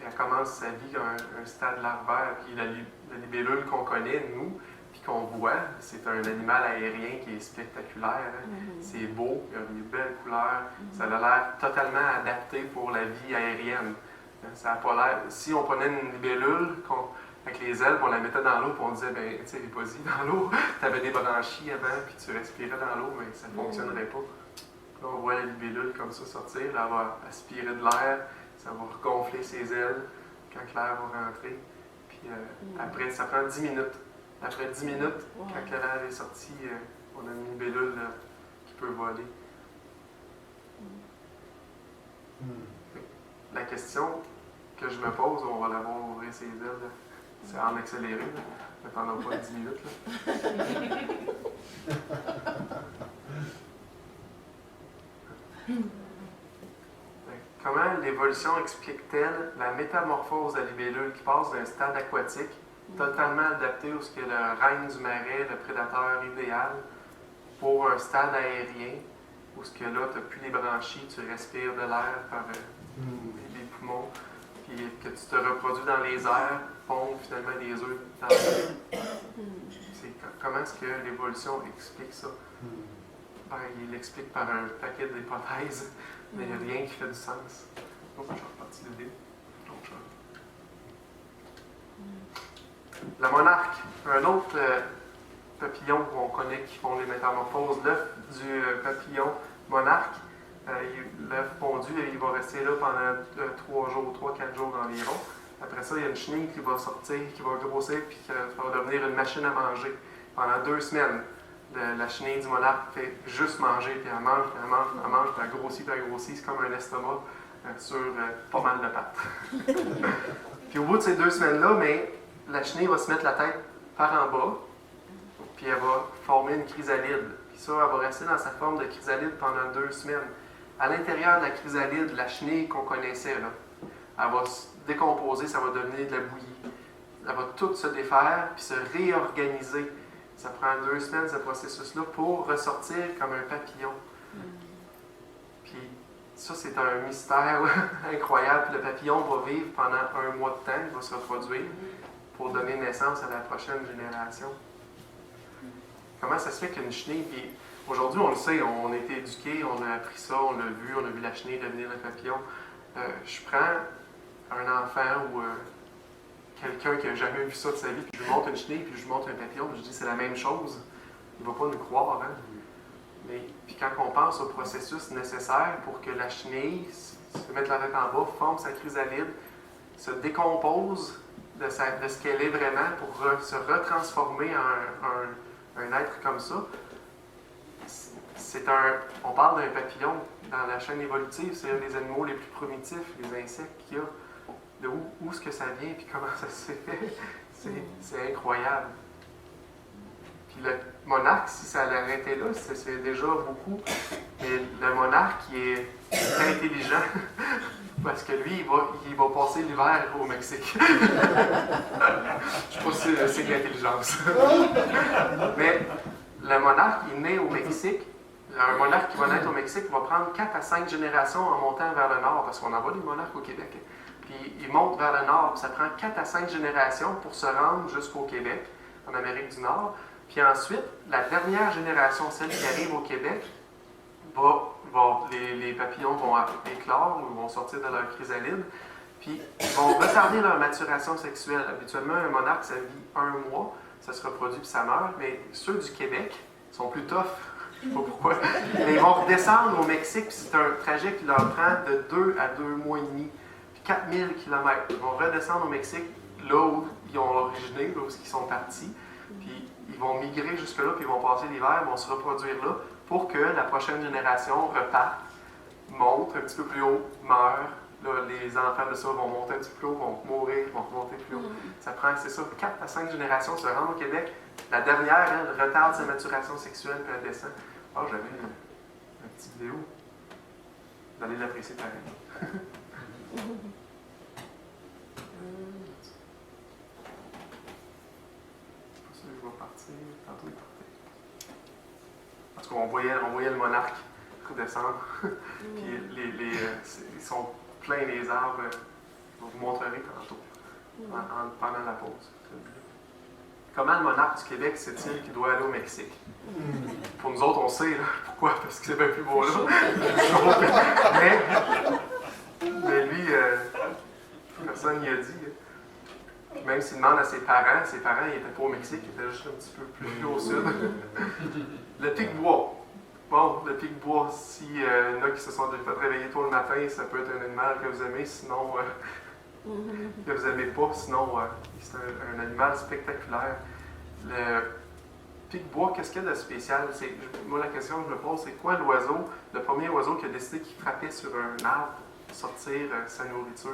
Elle commence sa vie à un stade larvaire, puis la libellule qu'on connaît, nous, puis qu'on voit, c'est un animal aérien qui est spectaculaire. Hein? C'est beau, il y a des belles couleurs, ça a l'air totalement adapté pour la vie aérienne. Ça a pas l'air. Si on prenait une libellule avec les ailes, on la mettait dans l'eau, puis on disait, ben, tu sais, vas-y dans l'eau, tu avais des branchies avant, puis tu respirais dans l'eau, mais ça ne fonctionnerait pas. Là, on voit la libellule comme ça sortir, là, elle va aspirer de l'air, ça va regonfler ses ailes quand l'air va rentrer. Puis après, ça prend 10 minutes. Après 10 minutes, quand l'air est sorti, on a une libellule là, qui peut voler. La question que je me pose, on va la voir ouvrir ses ailes. C'est en accéléré, là. Ne pendant pas 10 minutes. Là. Comment l'évolution explique-t-elle la métamorphose de la libellule qui passe d'un stade aquatique totalement adapté où ce que le règne du marais, le prédateur idéal, pour un stade aérien où ce que là, tu n'as plus les branchies, tu respires de l'air par les poumons, puis que tu te reproduis dans les airs, pondre finalement des œufs dans l'air. Comment est-ce que l'évolution explique ça? Ben, il l'explique par un paquet d'hypothèses, mais il n'y a rien qui fait du sens. Donc, je vais repartir l'idée. La monarque, un autre papillon qu'on connaît qui font les métamorphoses, l'œuf du papillon monarque, l'œuf pondu, il va rester là pendant 3-4 jours environ. Après ça, il y a une chenille qui va sortir, qui va grossir, puis qui va devenir une machine à manger. Pendant 2 semaines, la chenille du monarque fait juste manger, puis elle mange, puis elle mange, puis elle mange, puis elle grossit. C'est comme un estomac sur pas mal de pattes. Puis au bout de ces 2 semaines-là, mais la chenille va se mettre la tête par en bas, puis elle va former une chrysalide. Puis ça, elle va rester dans sa forme de chrysalide pendant 2 semaines. À l'intérieur de la chrysalide, la chenille qu'on connaissait, là, elle va se décomposer, ça va devenir de la bouillie. Elle va tout se défaire, puis se réorganiser. Ça prend 2 semaines, ce processus-là, pour ressortir comme un papillon. Puis ça, c'est un mystère incroyable. Puis le papillon va vivre pendant 1 mois de temps, il va se reproduire pour donner naissance à la prochaine génération. Comment ça se fait qu'une chenille, puis aujourd'hui on le sait, on a été éduqués, on a appris ça, on a vu la chenille devenir un papillon. Je prends un enfant ou quelqu'un qui n'a jamais vu ça de sa vie, puis je lui montre une chenille, puis je lui montre un papillon, puis je dis c'est la même chose. Il ne va pas nous croire, hein? Mais puis quand on pense au processus nécessaire pour que la chenille se mette la tête en bas, forme sa chrysalide, se décompose de ce qu'elle est vraiment pour se retransformer en un être comme ça, on parle d'un papillon dans la chaîne évolutive, c'est un des animaux les plus primitifs, les insectes qu'il y a. De où est-ce que ça vient et comment ça s'est fait, c'est incroyable. Puis le monarque, si ça l'arrêtait là, c'est déjà beaucoup. Mais le monarque, il est intelligent parce que lui, il va passer l'hiver au Mexique. Je ne sais pas si c'est de l'intelligence. Mais le monarque, il naît au Mexique. Un monarque qui va naître au Mexique va prendre 4 à 5 générations en montant vers le nord, parce qu'on en voit des monarques au Québec. Puis il monte vers le nord, ça prend 4 à 5 générations pour se rendre jusqu'au Québec, en Amérique du Nord. Puis ensuite, la dernière génération, celle qui arrive au Québec, les papillons vont éclore ou vont sortir de leur chrysalide, puis ils vont retarder leur maturation sexuelle. Habituellement, un monarque, ça vit 1 mois, ça se reproduit puis ça meurt, mais ceux du Québec sont plus tough. Je ne sais pas pourquoi. Mais ils vont redescendre au Mexique, puis c'est un trajet qui leur prend de 2 à 2 mois et demi. 4000 km. Ils vont redescendre au Mexique, là où ils ont originé, là où ils sont partis. Puis ils vont migrer jusque-là, puis ils vont passer l'hiver, vont se reproduire là, pour que la prochaine génération reparte, monte un petit peu plus haut, meurt. Là, les enfants de ça vont monter un petit peu plus haut, vont mourir, vont remonter plus haut. Ça prend, c'est ça, 4 à 5 générations se rendent au Québec. La dernière, elle retarde sa maturation sexuelle, puis elle descend. Ah, j'avais une petite vidéo. Vous allez l'apprécier pareil. Tantôt, il partait. En tout cas, on voyait le monarque tout descendre. Puis ils sont pleins les arbres. Je vous montrerai tantôt, pendant la pause. Comment le monarque du Québec sait-il qu'il doit aller au Mexique? Pour nous autres, on sait. Là. Pourquoi? Parce que c'est bien plus beau là. mais lui, personne n'y a dit. Puis même s'il demande à ses parents ils n'étaient pas au Mexique, ils étaient juste un petit peu plus au sud. Le pic-bois. Bon, le pic-bois, s'il y en a qui se sont fait réveiller tôt le matin, ça peut être un animal que vous aimez, sinon que vous n'aimez pas, sinon c'est un animal spectaculaire. Le pic-bois, qu'est-ce qu'il y a de spécial? Moi, la question que je me pose, c'est quoi l'oiseau, le premier oiseau qui a décidé qu'il frappait sur un arbre pour sortir sa nourriture?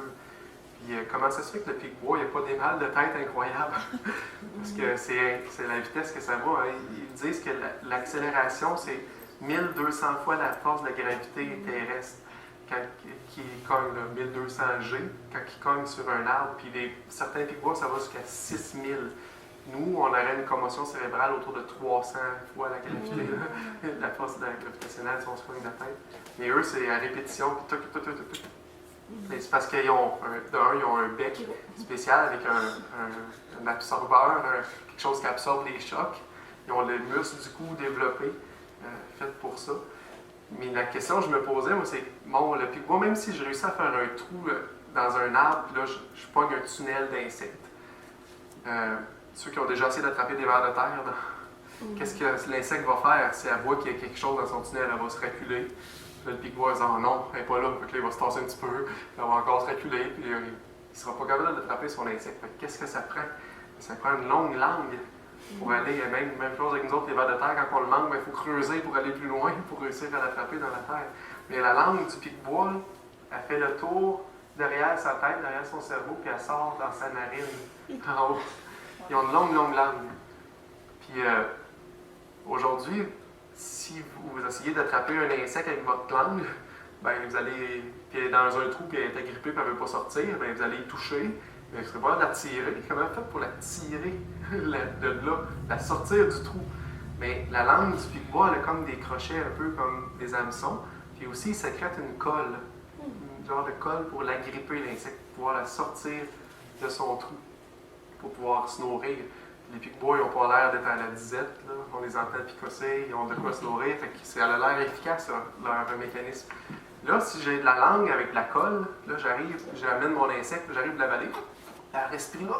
Puis comment ça se fait que le pic-bois, il n'y a pas des mâles de tête incroyables? Parce que c'est la vitesse que ça va. Hein. Ils disent que l'accélération, c'est 1200 fois la force de la gravité terrestre. Qui cogne 1200 G, quand il cogne sur un arbre, puis certains pic-bois, ça va jusqu'à 6000. Nous, on aurait une commotion cérébrale autour de 300 fois la gravité, la force gravitationnelle si on se cogne la tête. Mais eux, c'est à répétition, c'est parce qu'ils ont, ils ont un bec spécial avec un absorbeur, quelque chose qui absorbe les chocs. Ils ont le muscle du cou développé, fait pour ça. Mais la question que je me posais, moi, c'est, bon, le pic-bois, même si je réussis à faire un trou dans un arbre, puis là, je pogne un tunnel d'insectes. Ceux qui ont déjà essayé d'attraper des vers de terre, qu'est-ce que l'insecte va faire? Si elle voit qu'il y a quelque chose dans son tunnel, elle va se reculer. Puis là, le pic-bois, elle va dire, oh non, elle n'est pas là. Puis là, il va se tasser un petit peu, puis elle va encore se reculer, puis il ne sera pas capable d'attraper son insecte. Qu'est-ce que ça prend? Ça prend une longue langue. Pour aller, même chose avec nous autres, les vers de terre, quand on le manque, il faut creuser pour aller plus loin, pour réussir à l'attraper dans la terre. Mais la langue du pic-bois, elle fait le tour derrière sa tête, derrière son cerveau, puis elle sort dans sa narine, en haut. Ils ont une longue langue. Puis aujourd'hui, si vous essayez d'attraper un insecte avec votre langue, ben vous allez, puis elle est dans un trou, puis elle est agrippée, puis elle ne veut pas sortir, ben vous allez y toucher. Mais vous serez pas de la tirer. Comment vous faites pour la tirer de là, la sortir du trou? Mais la langue du pic-bois, elle a comme des crochets un peu comme des hameçons. Puis aussi, il sécrète une colle. Une genre de colle pour l'agripper, l'insecte, pour pouvoir la sortir de son trou, pour pouvoir se nourrir. Les pic-bois, ils n'ont pas l'air d'être à la disette. Là. On les entend picosser, ils ont de quoi se nourrir. Fait que elle a l'air efficace, leur mécanisme. Là, si j'ai de la langue avec de la colle, là, j'amène mon insecte, j'arrive de l'avaler. Elle respire là.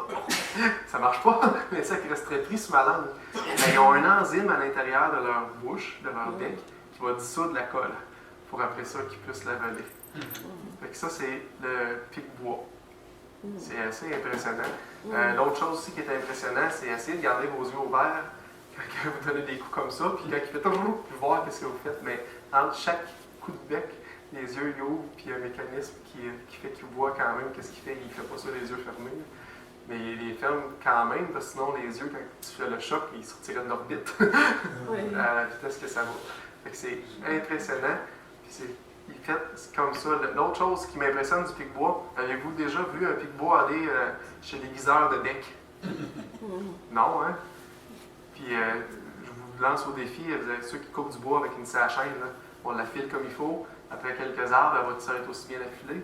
Ça marche pas. L'insecte resterait pris sur ma langue. Mais ils ont un enzyme à l'intérieur de leur bouche, de leur bec, qui va dissoudre la colle pour après ça qu'ils puissent l'avaler. Fait que ça, c'est le pic-bois. C'est assez impressionnant. L'autre chose aussi qui est impressionnant, c'est essayer de garder vos yeux ouverts quand vous donnez des coups comme ça, puis quand il fait toujours, puis voir ce que vous faites. Mais entre chaque coup de bec, les yeux ils ouvrent, puis il y a un mécanisme qui fait qu'il voit quand même qu'est-ce qu'il fait. Il ne fait pas ça les yeux fermés. Mais il les ferme quand même, parce que sinon les yeux, quand tu fais le choc, ils sortiraient de l'orbite à la vitesse que ça va. Fait que c'est impressionnant. Puis il fait comme ça. L'autre chose qui m'impressionne du pic-bois, avez-vous déjà vu un pic-bois aller chez l'aiguiseur de bec? Non, hein? Puis je vous lance au défi, vous avez ceux qui coupent du bois avec une scie à chaîne, là, on l'affile comme il faut. Après quelques arbres, elle va être aussi bien affilée.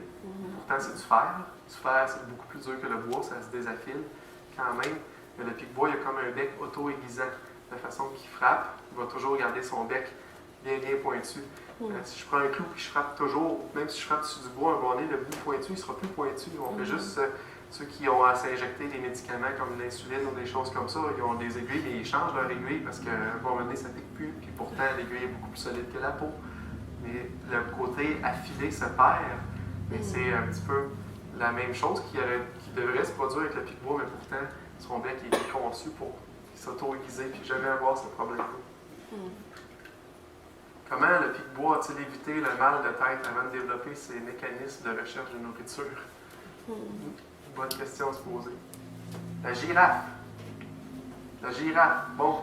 Pourtant, c'est du fer. Du fer, c'est beaucoup plus dur que le bois, ça se désaffile quand même. Mais le pic-bois, il a comme un bec auto-aiguisant. De façon qu'il frappe, il va toujours garder son bec bien pointu. Si je prends un clou et je frappe toujours, même si je frappe sur du bois, un bonnet, le bout pointu, il ne sera plus pointu. On fait juste ceux qui ont à s'injecter des médicaments comme l'insuline ou des choses comme ça, ils ont des aiguilles, mais ils changent leur aiguille parce qu'à un moment donné, ça ne pique plus. Puis pourtant, l'aiguille est beaucoup plus solide que la peau. Mais le côté affilé se perd. Mais c'est un petit peu la même chose qui devrait se produire avec le pic-bois, mais pourtant, son bec est conçu pour s'auto-aiguiser et jamais avoir ce problème-là. Comment le pic-bois a-t-il évité le mal de tête avant de développer ses mécanismes de recherche de nourriture? Bonne question à se poser. La girafe. La girafe, bon,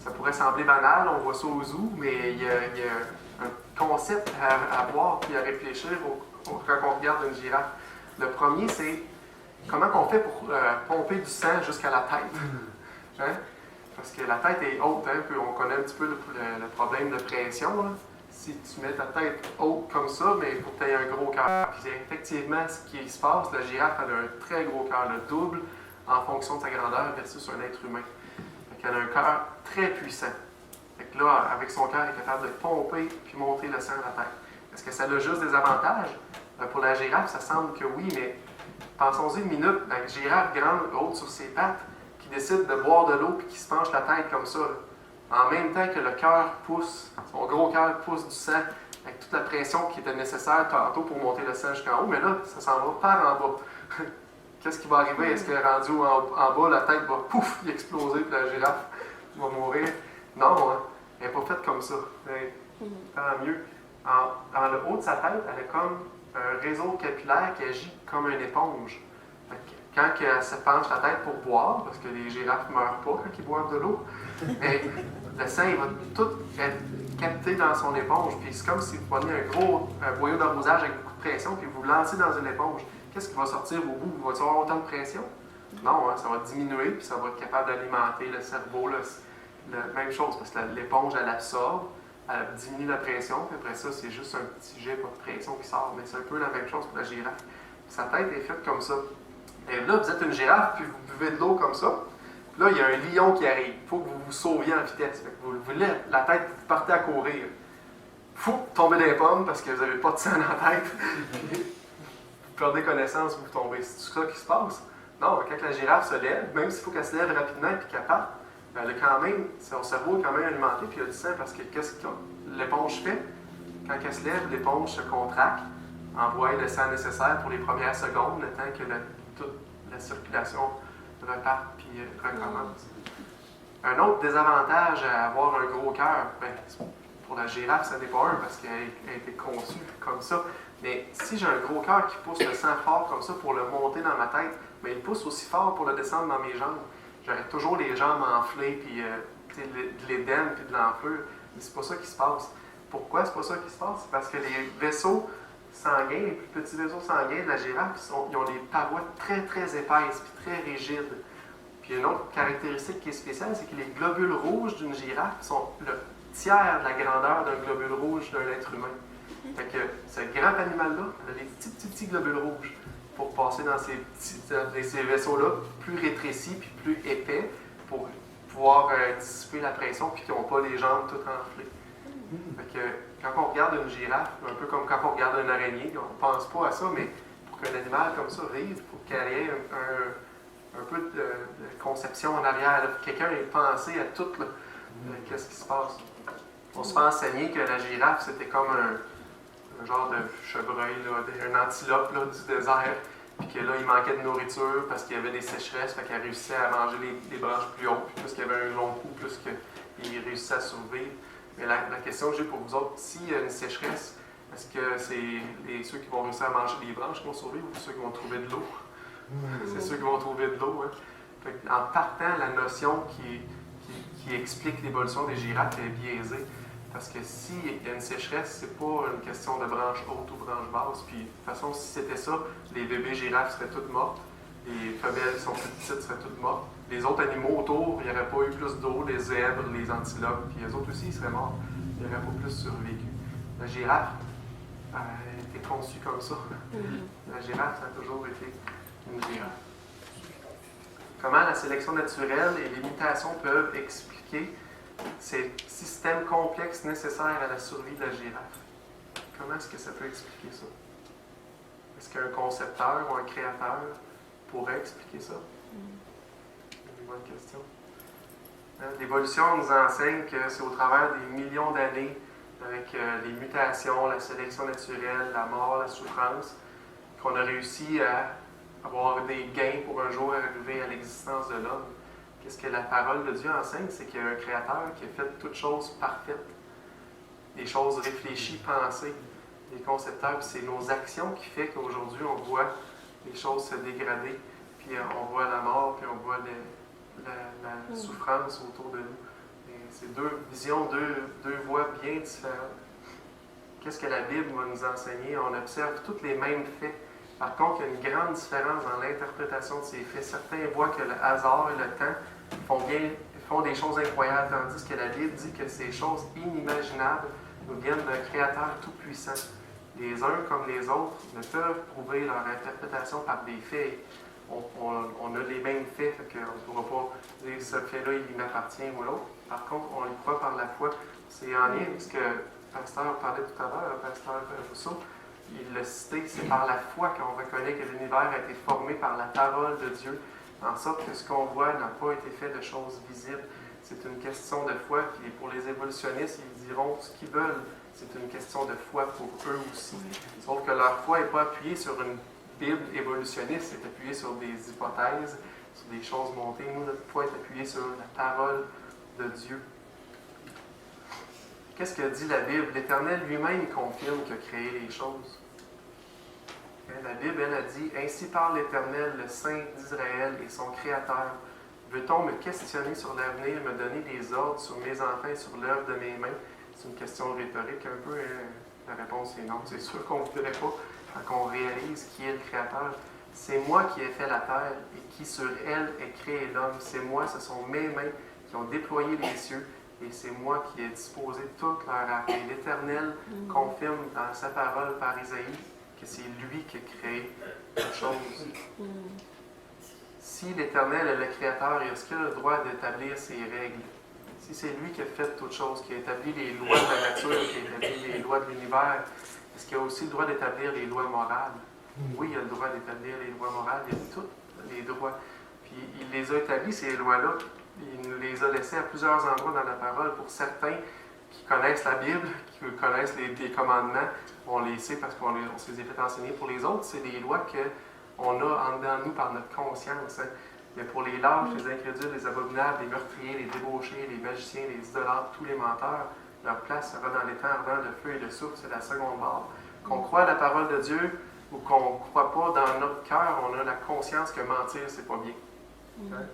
ça pourrait sembler banal, on voit ça au zoo, mais il y a un concept à voir et à réfléchir quand on regarde une girafe. Le premier, c'est comment on fait pour pomper du sang jusqu'à la tête. Hein? Parce que la tête est haute, hein, puis on connaît un petit peu le problème de pression. Là. si tu mets ta tête haute comme ça, mais il faut que tu aies un gros cœur. Puis effectivement, ce qui se passe, la girafe elle a un très gros cœur, le double en fonction de sa grandeur versus un être humain. Elle a un cœur très puissant. Fait que là, avec son cœur, elle est capable de pomper puis monter le sang à la tête. Est-ce que ça a juste des avantages? Pour la girafe, ça semble que oui, mais pensons-y une minute, la girafe grande, haute sur ses pattes, qui décide de boire de l'eau puis qui se penche la tête comme ça, là. En même temps que le cœur pousse, son gros cœur pousse du sang avec toute la pression qui était nécessaire tantôt pour monter le sang jusqu'en haut, mais là, ça s'en va par en bas. Qu'est-ce qui va arriver? Est-ce qu'elle est rendue en bas, la tête va pouf, y exploser puis la girafe va mourir? Non, hein? Elle n'est pas faite comme ça. Tant mieux. Dans le haut de sa tête, elle a comme un réseau capillaire qui agit comme une éponge. Quand elle se penche la tête pour boire, parce que les girafes ne meurent pas quand ils boivent de l'eau, mais le sang il va tout être capté dans son éponge. Puis c'est comme si vous preniez un gros boyau d'arrosage avec beaucoup de pression, puis vous le lancez dans une éponge. Qu'est-ce qui va sortir au bout? Va-t-il avoir autant de pression? Non, hein, ça va diminuer, puis ça va être capable d'alimenter le cerveau. Même chose, parce que l'éponge, elle absorbe, elle diminue la pression, puis après ça, c'est juste un petit jet, pas de pression qui sort. Mais c'est un peu la même chose pour la girafe. Sa tête est faite comme ça. Et là, vous êtes une girafe, puis vous buvez de l'eau comme ça. Puis là, il y a un lion qui arrive. Il faut que vous vous sauviez en vitesse. Fait que vous levez la tête, vous partez à courir. Fou, tombez dans les pommes parce que vous n'avez pas de sang dans la tête. Vous perdez connaissance, vous tombez. C'est tout ça qui se passe? Non, quand la girafe se lève, même s'il faut qu'elle se lève rapidement et qu'elle parte, elle a quand même, son cerveau est quand même alimenté puis il y a du sang parce que qu'est-ce que l'éponge fait? Quand elle se lève, l'éponge se contracte, envoie le sang nécessaire pour les premières secondes, le temps que toute la circulation reparte puis recommence. Un autre désavantage à avoir un gros cœur, pour la girafe, ça n'est pas un parce qu'elle a été conçue comme ça. Mais si j'ai un gros cœur qui pousse le sang fort comme ça pour le monter dans ma tête, mais il pousse aussi fort pour le descendre dans mes jambes. J'aurais toujours les jambes enflées, puis de l'édème, puis de l'enflure. Mais c'est pas ça qui se passe. Pourquoi c'est pas ça qui se passe? C'est parce que les vaisseaux sanguins, les plus petits vaisseaux sanguins de la girafe, ils ont des parois très, très épaisses, puis très rigides. Puis une autre caractéristique qui est spéciale, c'est que les globules rouges d'une girafe sont le tiers de la grandeur d'un globule rouge d'un être humain. Fait que ce grand animal-là, il a des petits globules rouges pour passer dans ces vaisseaux-là plus rétrécis puis plus épais pour pouvoir dissiper la pression puis qu'ils n'ont pas les jambes toutes enflées. Fait que quand on regarde une girafe, un peu comme quand on regarde une araignée, on ne pense pas à ça, mais pour qu'un animal comme ça vive, il faut qu'elle ait un peu de conception en arrière. Quelqu'un ait pensé à tout qu'est-ce qui se passe. On se fait enseigner que la girafe, c'était comme un genre de chevreuil, un antilope du désert, puis que là, il manquait de nourriture parce qu'il y avait des sécheresses, fait qu'elle réussissait à manger les branches plus hautes, puis plus qu'il y avait un long cou, plus qu'il réussissait à survivre. Mais la question que j'ai pour vous autres, s'il y a une sécheresse, est-ce que c'est ceux qui vont réussir à manger des branches qui vont survivre ou ceux qui vont trouver de l'eau? C'est ceux qui vont trouver de l'eau. Hein? En partant, la notion qui explique l'évolution des girafes est biaisée. Parce que s'il y a une sécheresse, c'est pas une question de branche haute ou branche basse. Puis, de toute façon, si c'était ça, les bébés girafes seraient toutes mortes. Les femelles qui sont plus petites seraient toutes mortes. Les autres animaux autour, il n'y aurait pas eu plus d'eau, les zèbres, les antilopes, puis les autres aussi, ils seraient morts. Il n'y aurait pas plus survécu. La girafe a été conçue comme ça. La girafe, ça a toujours été une girafe. Comment la sélection naturelle et les mutations peuvent expliquer ces systèmes complexes nécessaires à la survie de la girafe? Comment est-ce que ça peut expliquer ça? Est-ce qu'un concepteur ou un créateur pourrait expliquer ça? Une bonne question. L'évolution nous enseigne que c'est au travers des millions d'années, avec les mutations, la sélection naturelle, la mort, la souffrance, qu'on a réussi à avoir des gains pour un jour arriver à l'existence de l'homme. Qu'est-ce que la parole de Dieu enseigne? C'est qu'il y a un créateur qui a fait toutes choses parfaites, des choses réfléchies, pensées, des concepteurs. Puis c'est nos actions qui fait qu'aujourd'hui, on voit les choses se dégrader, puis on voit la mort, puis on voit la souffrance autour de nous. Et c'est deux visions, deux voies bien différentes. Qu'est-ce que la Bible va nous enseigner? On observe tous les mêmes faits. Par contre, il y a une grande différence dans l'interprétation de ces faits. Certains voient que le hasard et le temps font des choses incroyables, tandis que la Bible dit que ces choses inimaginables nous viennent d'un Créateur tout-puissant. Les uns comme les autres ne peuvent prouver leur interprétation par des faits. On a les mêmes faits, fait qu'on ne pourra pas dire ce fait-là, il m'appartient ou l'autre. Par contre, on y croit par la foi. C'est en lien avec ce que le pasteur parlait tout à l'heure, le pasteur Rousseau. Il l'a cité, c'est par la foi qu'on reconnaît que l'univers a été formé par la parole de Dieu, en sorte que ce qu'on voit n'a pas été fait de choses visibles. C'est une question de foi, puis pour les évolutionnistes, ils diront ce qu'ils veulent. C'est une question de foi pour eux aussi. Sauf que leur foi n'est pas appuyée sur une Bible évolutionniste, c'est appuyé sur des hypothèses, sur des choses montées. Nous, notre foi est appuyée sur la parole de Dieu. Qu'est-ce que dit la Bible? L'Éternel lui-même confirme qu'il a créé les choses. La Bible, elle a dit « Ainsi parle l'Éternel, le Saint d'Israël et son Créateur. Veut-on me questionner sur l'avenir, me donner des ordres sur mes enfants et sur l'œuvre de mes mains? » C'est une question rhétorique un peu. La réponse est non. C'est sûr qu'on ne voudrait pas quand on réalise qui est le Créateur. C'est moi qui ai fait la terre et qui sur elle ait créé l'homme. C'est moi, ce sont mes mains qui ont déployé les cieux. Et c'est moi qui ai disposé toute leur art. Et l'Éternel confirme dans sa parole par Isaïe que c'est lui qui a créé toutes choses. Si l'Éternel est le Créateur, est-ce qu'il a le droit d'établir ses règles? Si c'est lui qui a fait toutes choses, qui a établi les lois de la nature, qui a établi les lois de l'univers, est-ce qu'il a aussi le droit d'établir les lois morales? Oui, il a le droit d'établir les lois morales, il a tous les droits. Puis il les a établis, ces lois-là. Il nous les a laissées à plusieurs endroits dans la parole. Pour certains qui connaissent la Bible, qui connaissent les commandements, on les sait parce qu'on se les a fait enseigner. Pour les autres, c'est des lois qu'on a en dedans de nous par notre conscience. Hein. Mais pour les lâches, les incrédules, les abominables, les meurtriers, les débauchés, les magiciens, les idolâtres, tous les menteurs, leur place sera dans les temps ardents de feu et de soufre. C'est la seconde barre. Qu'on croit à la parole de Dieu ou qu'on ne croit pas dans notre cœur, on a la conscience que mentir, c'est pas bien. Hein?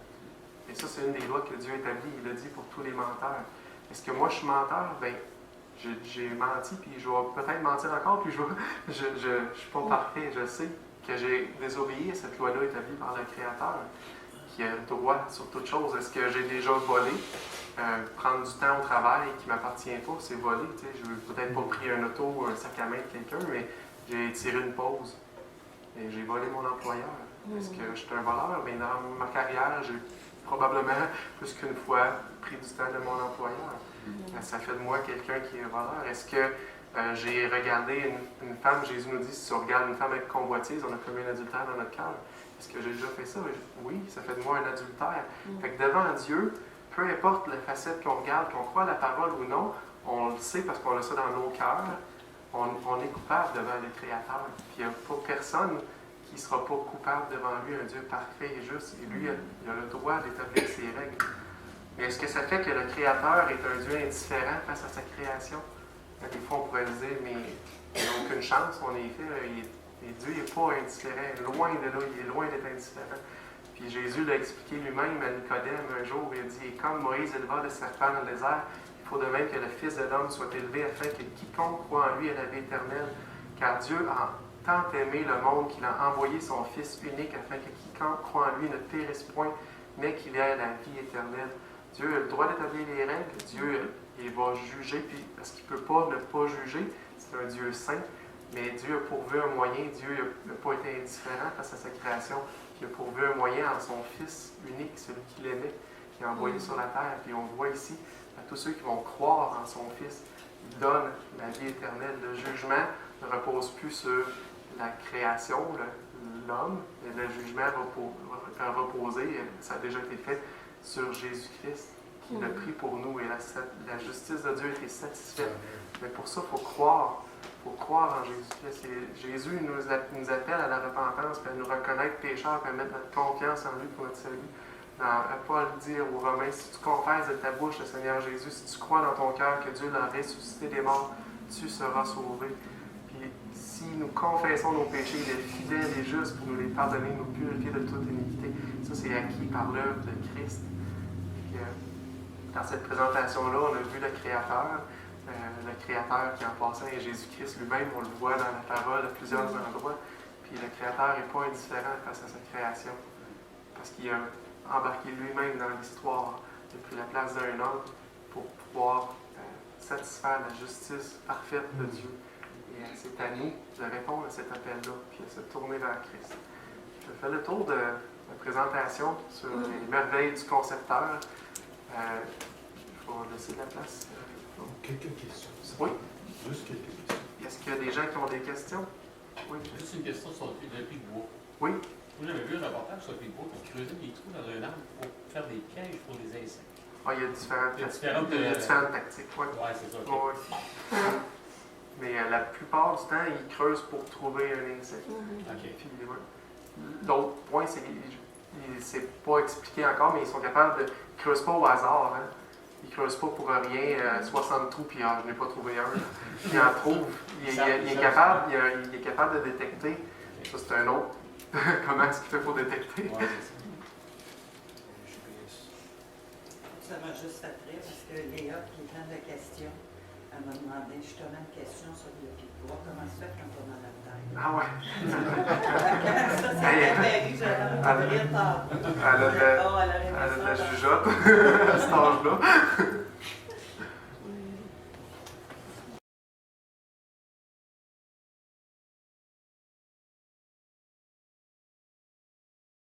Et ça, c'est une des lois que Dieu établit. Il a dit pour tous les menteurs. Est-ce que moi, je suis menteur? Bien, j'ai menti, puis je vais peut-être mentir encore, puis je ne suis pas parfait. Je sais que j'ai désobéi à cette loi-là établie par le Créateur, qui a le droit sur toute chose. Est-ce que j'ai déjà volé? Prendre du temps au travail qui ne m'appartient pas, c'est voler. Je n'ai peut-être pas pris un auto ou un sac à main de quelqu'un, mais j'ai tiré une pause. Et j'ai volé mon employeur. Est-ce que je suis un voleur? Bien, dans ma carrière, j'ai probablement plus qu'une fois pris du temps de mon employeur. Ça fait de moi quelqu'un qui est voleur. Est-ce que j'ai regardé une femme, Jésus nous dit, si tu regardes une femme avec convoitise, on a commis un adultère dans notre cœur. Est-ce que j'ai déjà fait ça? Oui, ça fait de moi un adultère. Fait que devant Dieu, peu importe la facette qu'on regarde, qu'on croit à la parole ou non, on le sait parce qu'on a ça dans nos cœurs, on est coupable devant le Créateur. Puis il n'y a pas personne qui ne sera pas coupable devant lui, un Dieu parfait et juste. Et lui, il a le droit d'établir ses règles. Mais est-ce que ça fait que le Créateur est un Dieu indifférent face à sa création? Des fois, on pourrait se dire, mais il n'a aucune chance, on est fait. Et Dieu n'est pas indifférent. Loin de là, il est loin d'être indifférent. Puis Jésus l'a expliqué lui-même à Nicodème un jour. Il a dit, et comme Moïse éleva le serpent dans le désert, il faut de même que le Fils de l'homme soit élevé afin que quiconque croit en lui ait la vie éternelle. Car Dieu a tant aimé le monde qu'il a envoyé son Fils unique afin que quiconque croit en lui ne périsse point, mais qu'il ait la vie éternelle. Dieu a le droit d'établir les règles. Dieu, il va juger, puis, parce qu'il ne peut pas ne pas juger. C'est un Dieu saint. Mais Dieu a pourvu un moyen. Dieu n'a pas été indifférent face à sa création. Il a pourvu un moyen en son Fils unique, celui qu'il aimait, qu'il a envoyé sur la terre. Puis on voit ici, à tous ceux qui vont croire en son Fils, il donne la vie éternelle. Le jugement ne repose plus sur la création, l'homme, mais le jugement va reposer, ça a déjà été fait, sur Jésus-Christ, qui l'a pris pour nous. Et la justice de Dieu a été satisfaite. Mais pour ça, il faut croire. Il faut croire en Jésus-Christ. Et Jésus nous appelle à la repentance, puis à nous reconnaître pécheurs, puis à mettre notre confiance en lui pour notre salut. Paul dit aux Romains, si tu confesses de ta bouche le Seigneur Jésus, si tu crois dans ton cœur que Dieu l'a ressuscité des morts, tu seras sauvé. Puis si nous confessons nos péchés, il est fidèle et juste pour nous les pardonner, nous purifier de toute iniquité. Ça, c'est acquis par l'œuvre de Christ. Puis, dans cette présentation-là, on a vu le Créateur qui en passant est Jésus-Christ lui-même, on le voit dans la parole à plusieurs endroits. Puis le Créateur n'est pas indifférent face à sa création, parce qu'il a embarqué lui-même dans l'histoire, il a pris la place d'un homme pour pouvoir satisfaire la justice parfaite de Dieu. Et c'est à nous de répondre à cet appel-là, puis à se tourner vers Christ. Je fais le tour de la présentation sur les merveilles du concepteur. Il faut laisser de la place. Quelques questions. Oui. Juste quelques questions. Est-ce qu'il y a des gens qui ont des questions? Oui. Juste une question sur le pic de bois. Oui. Vous j'avais vu un reportage sur le pic de bois qui creusait des trous dans un arbre pour faire des pièges pour les insectes. Ah, il y a différentes tactiques. Oui, c'est ça. Okay. Oui. Mais la plupart du temps, ils creusent pour trouver un insecte. Okay. Puis, l'autre point, c'est pas expliqué encore, mais ils sont capables de. Ils creusent pas au hasard. Hein. Ils creusent pas pour rien 60 trous, puis je n'ai pas trouvé un. Il en trouve. Il est capable de détecter. Ça, c'est un autre. Comment est-ce qu'il fait pour détecter? Ouais, c'est ça. Ça m'a juste après, parce que Léa, qui est plein de questions, elle m'a demandé justement une question sur le pic de bois. Comment ça fait quand on a la taille? Ah ouais. Ça m'avait eu, j'avais rire tard. Elle a de la jugeote à cet âge-là.